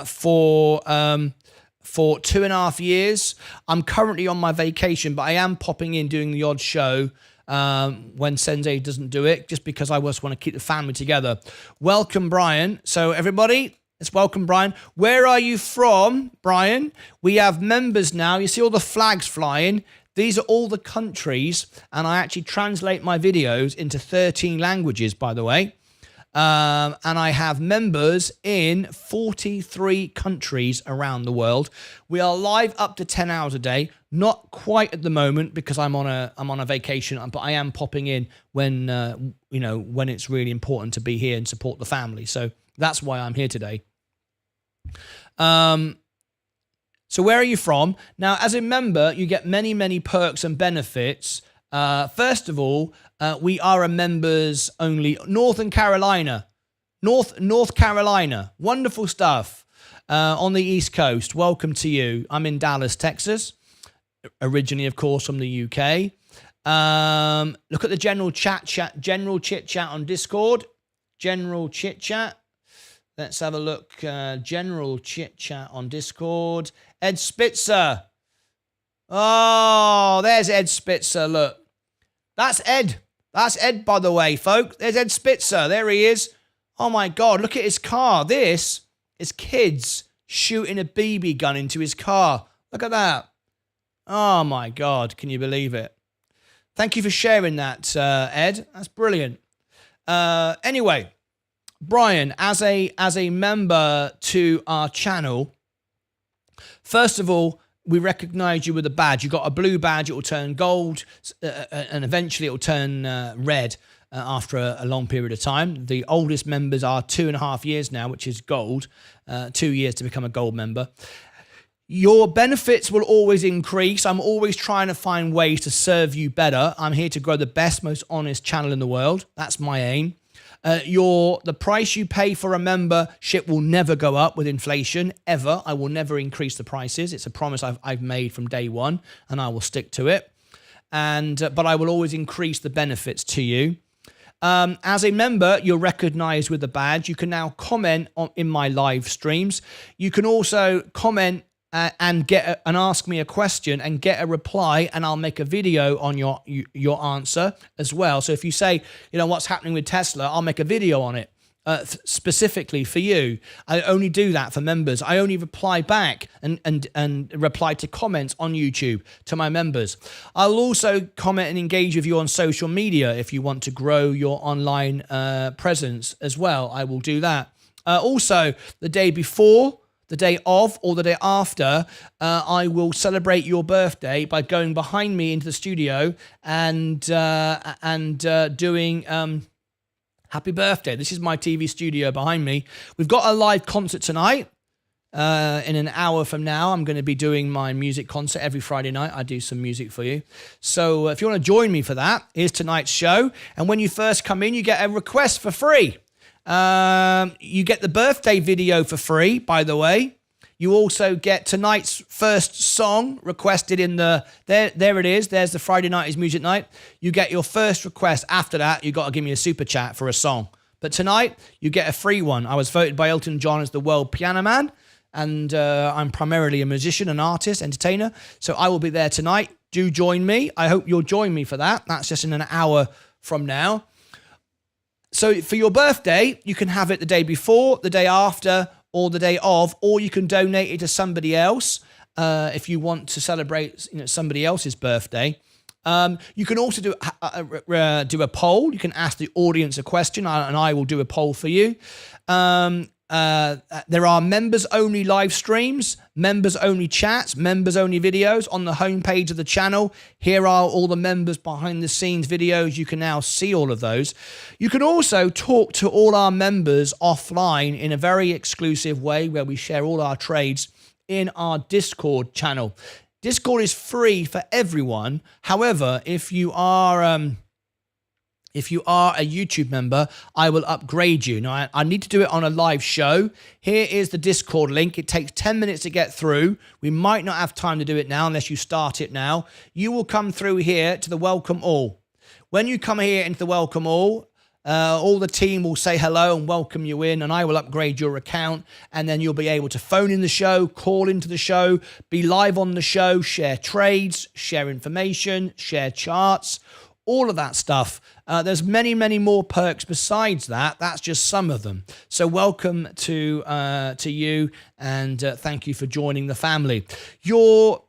for 2.5 years. I'm currently on my vacation, but I am popping in doing the odd show when Sensei doesn't do it, just because I just want to keep the family together. Welcome, Brian. So everybody, let's welcome Brian. Where are you from, Brian? We have members now. You see all the flags flying. These are all the countries, and I actually translate my videos into 13 languages, by the way. And I have members in 43 countries around the world. We are live up to 10 hours a day. Not quite at the moment because I'm on a vacation, but I am popping in when when it's really important to be here and support the family. So that's why I'm here today. So where are you from? Now, as a member, you get many, many perks and benefits. First of all, we are a members only. North Carolina, wonderful stuff. On the East Coast, welcome to you. I'm in Dallas, Texas, originally, of course, from the UK. Look at the general chit chat on Discord. General chit chat. Let's have a look. General chit chat on Discord. Ed Spitzer. Oh, there's Ed Spitzer. Look, that's Ed. That's Ed, by the way, folks. There's Ed Spitzer. There he is. Oh, my God. Look at his car. This is kids shooting a BB gun into his car. Look at that. Oh, my God. Can you believe it? Thank you for sharing that, Ed. That's brilliant. Anyway, Brian, as a member to our channel, first of all, we recognize you with a badge. You got a blue badge, it will turn gold, and eventually it will turn red after a long period of time. The oldest members are 2.5 years now, which is gold, 2 years to become a gold member. Your benefits will always increase. I'm always trying to find ways to serve you better. I'm here to grow the best, most honest channel in the world. That's my aim. The price you pay for a membership will never go up with inflation, ever. I will never increase the prices. It's a promise I've made from day one, and I will stick to it. But I will always increase the benefits to you. As a member, you're recognized with a badge. You can now comment in my live streams. You can also comment and ask me a question and get a reply, and I'll make a video on your answer as well. So if you say, what's happening with Tesla, I'll make a video on it specifically for you. I only do that for members. I only reply back and reply to comments on YouTube to my members. I'll also comment and engage with you on social media if you want to grow your online presence as well. I will do that. Also, the day before, the day of, or the day after, I will celebrate your birthday by going behind me into the studio and doing happy birthday. This is my TV studio behind me. We've got a live concert tonight. In an hour from now, I'm going to be doing my music concert every Friday night. I do some music for you. So if you want to join me for that, here's tonight's show. And when you first come in, you get a request for free. You get the birthday video for free, by the way. You also get tonight's first song requested in there it is. There's the Friday night is music night. You get your first request. After that, you got to give me a super chat for a song. But tonight, you get a free one. I was voted by Elton John as the world piano man. And I'm primarily a musician, an artist, entertainer. So I will be there tonight. Do join me. I hope you'll join me for that. That's just in an hour from now. So for your birthday, you can have it the day before, the day after, or the day of, or you can donate it to somebody else if you want to celebrate somebody else's birthday. You can also do a poll. You can ask the audience a question, and I will do a poll for you. There are members-only live streams, members-only chats, members-only videos on the homepage of the channel. Here are all the members behind-the-scenes videos. You can now see all of those. You can also talk to all our members offline in a very exclusive way where we share all our trades in our Discord channel. Discord is free for everyone. However, if you are a YouTube member, I will upgrade you. Now, I need to do it on a live show. Here is the Discord link. It takes 10 minutes to get through. We might not have time to do it now unless you start it now. You will come through here to the welcome all. When you come here into the welcome all the team will say hello and welcome you in, and I will upgrade your account, and then you'll be able to phone in the show, call into the show, be live on the show, share trades, share information, share charts, all of that stuff. There's many, many more perks besides that. That's just some of them. So welcome to you, and thank you for joining the family. Your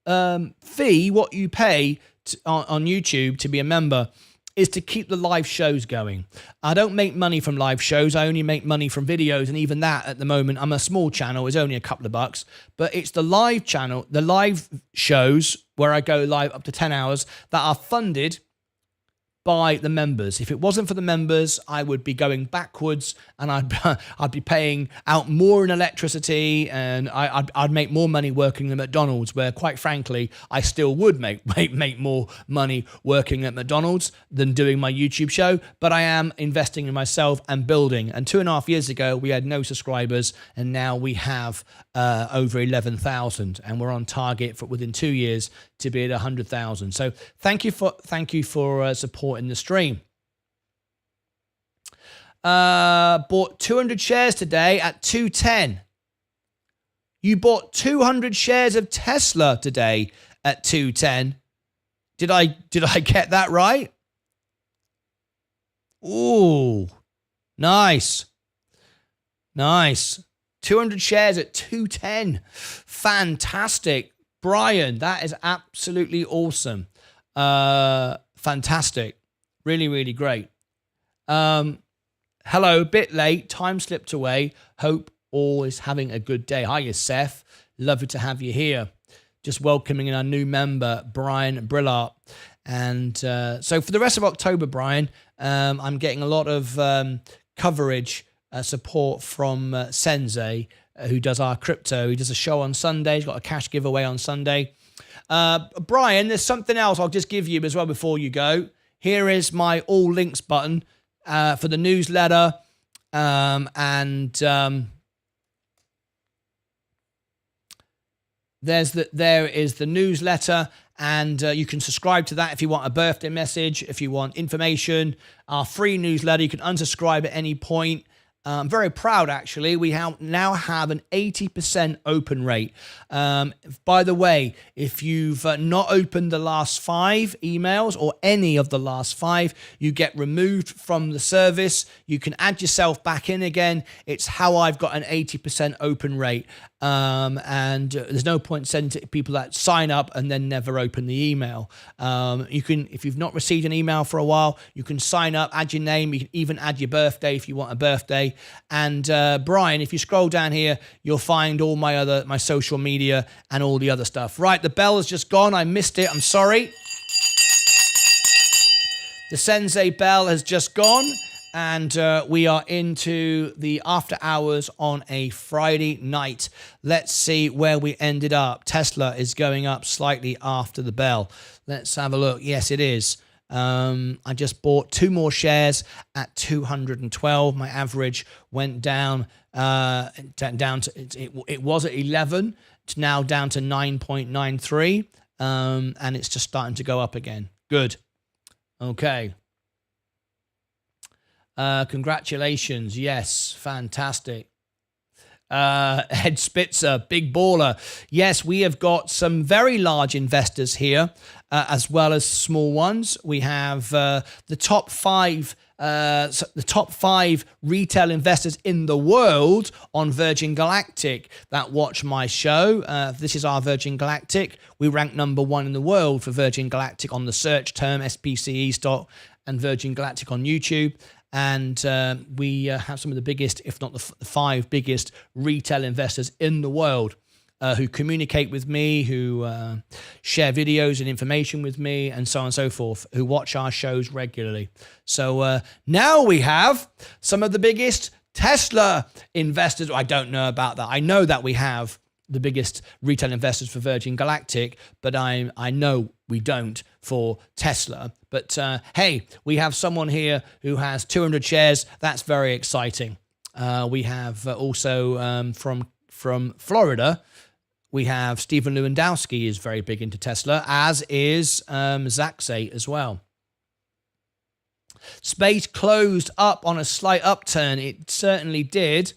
fee, what you pay on YouTube to be a member, is to keep the live shows going. I don't make money from live shows. I only make money from videos, and even that at the moment, I'm a small channel, it's only a couple of bucks, but it's the live channel, the live shows where I go live up to 10 hours that are funded by the members. If it wasn't for the members, I would be going backwards, and I'd be paying out more in electricity, and I'd make more money working at McDonald's, where quite frankly, I still would make more money working at McDonald's than doing my YouTube show, but I am investing in myself and building. And 2.5 years ago, we had no subscribers, and now we have over 11,000, and we're on target for within 2 years to be at 100,000. So thank you for supporting the stream. Bought 200 shares today at 210. You bought 200 shares of Tesla today at 210. Did I get that right? Ooh, nice. 200 shares at 210. Fantastic. Brian, that is absolutely awesome. Fantastic. Really, really great. Hello, bit late. Time slipped away. Hope all is having a good day. Hiya, Seth. Lovely to have you here. Just welcoming in our new member, Brian Brillart. And so for the rest of October, Brian, I'm getting a lot of coverage, support from Sensei, who does our crypto. He does a show on Sunday. He's got a cash giveaway on Sunday. Brian, there's something else I'll just give you as well before you go. Here is my all links button for the newsletter. There is the newsletter, and you can subscribe to that if you want a birthday message, if you want information. Our free newsletter, you can unsubscribe at any point. I'm very proud, actually. We now have an 80% open rate. By the way, if you've not opened the last 5 emails or any of the last 5, you get removed from the service. You can add yourself back in again. It's how I've got an 80% open rate. And there's no point sending to people that sign up and then never open the email. You can, if you've not received an email for a while, you can sign up, add your name. You can even add your birthday if you want a birthday. And Brian, if you scroll down here, you'll find all my social media and all the other stuff. Right, the bell has just gone. I missed it. I'm sorry. The Sensei bell has just gone. And we are into the after hours on a Friday night. Let's see where we ended up. Tesla is going up slightly after the bell. Let's have a look. Yes, it is. I just bought 2 more shares at 212. My average went down to it was at 11. It's now down to 9.93, and it's just starting to go up again. Good. Okay. Congratulations. Yes, fantastic. Ed Spitzer, big baller. Yes, we have got some very large investors here, as well as small ones. We have the top 5 retail investors in the world on Virgin Galactic that watch my show. This is our Virgin Galactic. We rank number 1 in the world for Virgin Galactic on the search term SPCE stock and Virgin Galactic on YouTube. And we have some of the biggest, if not the 5 biggest retail investors in the world who communicate with me, who share videos and information with me, and so on and so forth, who watch our shows regularly. So now we have some of the biggest Tesla investors. I don't know about that. I know that we have the biggest retail investors for Virgin Galactic, but I know we don't for Tesla. But hey, we have someone here who has 200 shares. That's very exciting. We have also from Florida, we have Stephen Lewandowski is very big into Tesla, as is Zaxay as well. Space closed up on a slight upturn. It certainly did.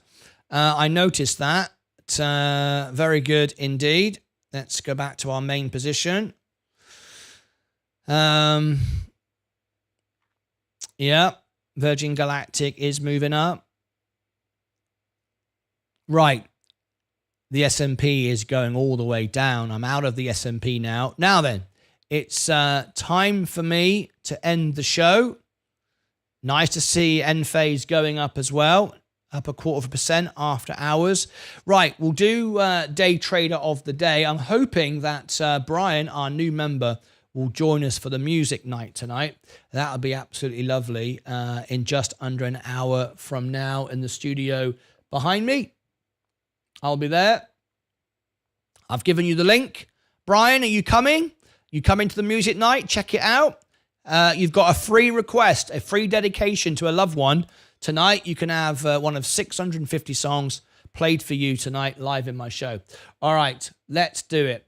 I noticed that. Very good indeed. Let's go back to our main position. Yeah, Virgin Galactic is moving up. Right. The S&P is going all the way down. I'm out of the S&P now. Now then, it's time for me to end the show. Nice to see Enphase going up as well. Up 0.25% after hours. Right, we'll do day trader of the day. I'm hoping that Brian, our new member, will join us for the music night tonight. That would be absolutely lovely in just under an hour from now in the studio behind me. I'll be there. I've given you the link. Brian, are you coming? You coming to the music night? Check it out. You've got a free request, a free dedication to a loved one. Tonight, you can have one of 650 songs played for you tonight live in my show. All right, let's do it.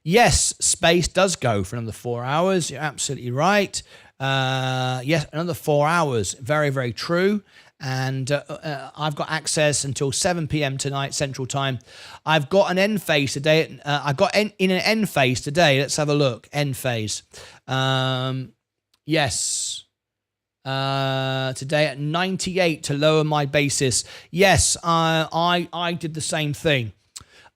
Yes, space does go for another 4 hours. You're absolutely right. Yes, another 4 hours. Very, very true. And I've got access until 7 p.m. tonight, Central Time. I've got an end phase today. I got in an end phase today. Let's have a look. End phase. Yes. Today at 98 to lower my basis. Yes, I did the same thing.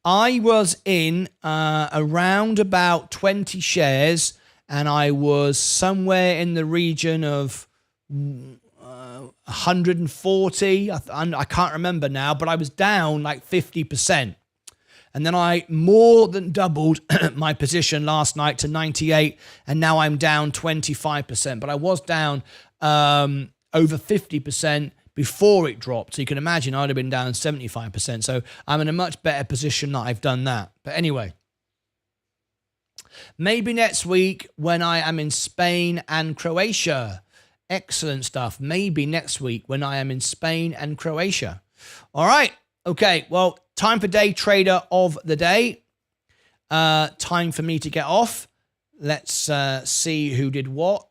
I was in around about 20 shares and I was somewhere in the region of 140. I can't remember now, but I was down like 50%. And then I more than doubled my position last night to 98, and now I'm down 25%. But I was down over 50% before it dropped. So you can imagine I'd have been down 75%. So I'm in a much better position that I've done that. But anyway, maybe next week when I am in Spain and Croatia. Excellent stuff. Maybe next week when I am in Spain and Croatia. All right. Okay. Well, time for day trader of the day. Time for me to get off. Let's see who did what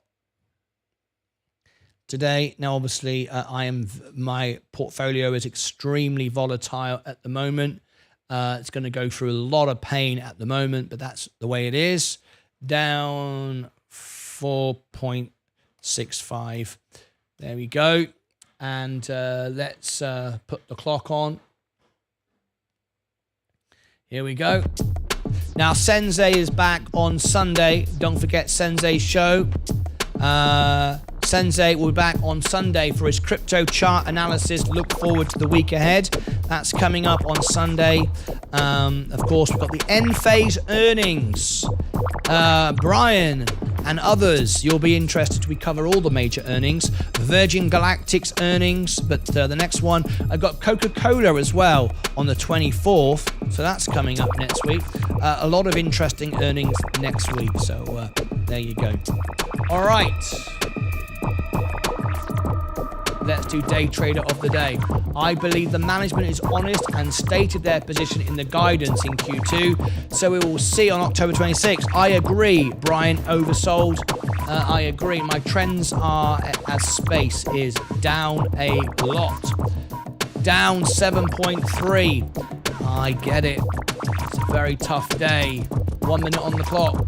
today. Now, obviously, my portfolio is extremely volatile at the moment. It's going to go through a lot of pain at the moment, but that's the way it is. Down 4.65. There we go. And let's put the clock on. Here we go. Now, Sensei is back on Sunday. Don't forget Sensei's show. Sensei will be back on Sunday for his crypto chart analysis. Look forward to the week ahead. That's coming up on Sunday. Of course, we've got the end phase earnings. Brian and others, you'll be interested. We cover all the major earnings. Virgin Galactic's earnings, but the next one, I've got Coca-Cola as well on the 24th. So that's coming up next week. A lot of interesting earnings next week. So there you go. All right. Let's do day trader of the day. I believe the management is honest and stated their position in the guidance in Q2. So we will see on October 26th. I agree, Brian, oversold. I agree. My trends are as space is down a lot. Down 7.3. I get it. It's a very tough day. 1 minute on the clock.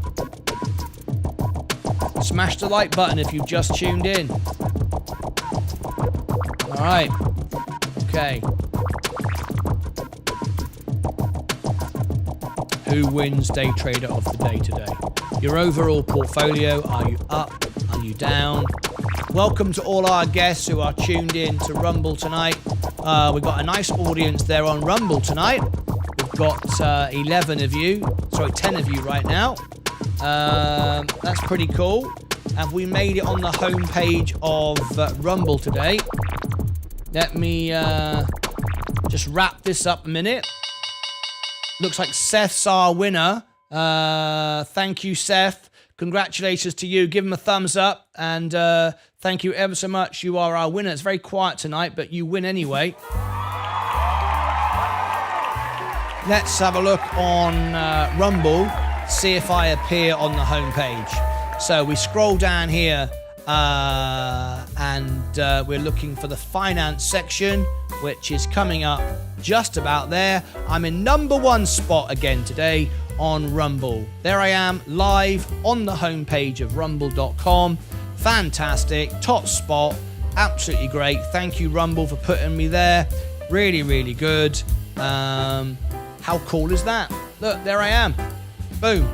Smash the like button if you've just tuned in. All right. Okay. Who wins day trader of the day today? Your overall portfolio. Are you up? Are you down? Welcome to all our guests who are tuned in to Rumble tonight. We've got a nice audience there on Rumble tonight. We've got 10 of you right now. That's pretty cool. Have we made it on the homepage of Rumble today? Let me just wrap this up a minute. Looks like Seth's our winner. Thank you, Seth. Congratulations to you. Give him a thumbs up. And thank you ever so much. You are our winner. It's very quiet tonight, but you win anyway. Let's have a look on Rumble. See if I appear on the homepage. So we scroll down here. And we're looking for the finance section, which is coming up just about there. I'm in number 1 spot again today on Rumble. There I am, live on the homepage of rumble.com. Fantastic, top spot, absolutely great. Thank you, Rumble, for putting me there. Really, really good. How cool is that? Look, there I am. Boom.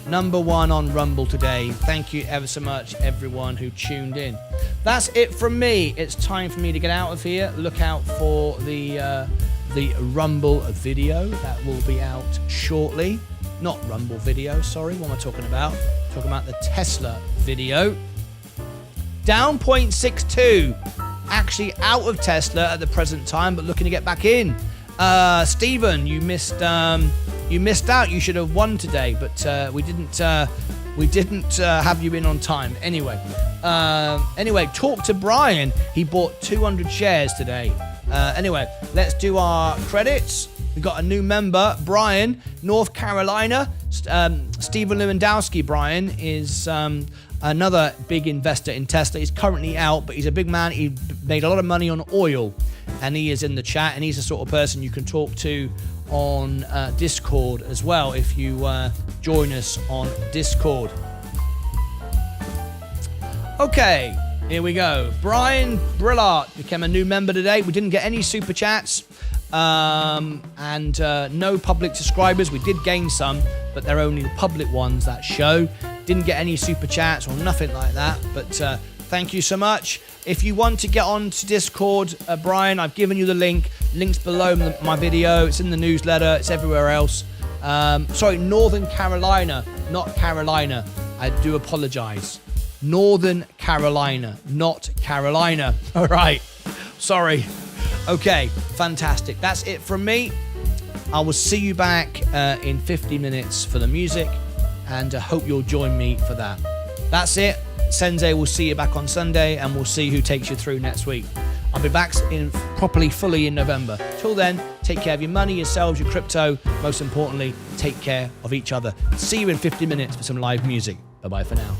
Number 1 on Rumble today. Thank you ever so much, everyone who tuned in. That's it from me. It's time for me to get out of here. Look out for the Rumble video that will be out shortly. Not Rumble video, sorry. What am I talking about? I'm talking about the Tesla video. Down 0.62. Actually out of Tesla at the present time, but looking to get back in. Stephen, you missed out. You should have won today, but we didn't have you in on time. Anyway, talk to Brian. He bought 200 shares today. Anyway, let's do our credits. We've got a new member, Brian, North Carolina. Stephen Lewandowski. Brian is another big investor in Tesla. He's currently out, but he's a big man. He made a lot of money on oil, and he is in the chat, and he's the sort of person you can talk to on Discord as well if you join us on Discord. Okay, here we go. Brian Brillart became a new member today. We didn't get any super chats and no public subscribers. We did gain some, but they're only the public ones that show. Didn't get any super chats or nothing like that, but thank you so much. If you want to get on to Discord, Brian, I've given you the link. Link's below my video. It's in the newsletter. It's everywhere else. Sorry, Northern Carolina, not Carolina. I do apologize. Northern Carolina, not Carolina. All right. Sorry. Okay, fantastic. That's it from me. I will see you back in 50 minutes for the music, and I hope you'll join me for that. That's it. Sensei will see you back on Sunday, and we'll see who takes you through next week. I'll be back fully in November. Till then, take care of your money, yourselves, your crypto. Most importantly, take care of each other. See you in 50 minutes for some live music. Bye-bye for now.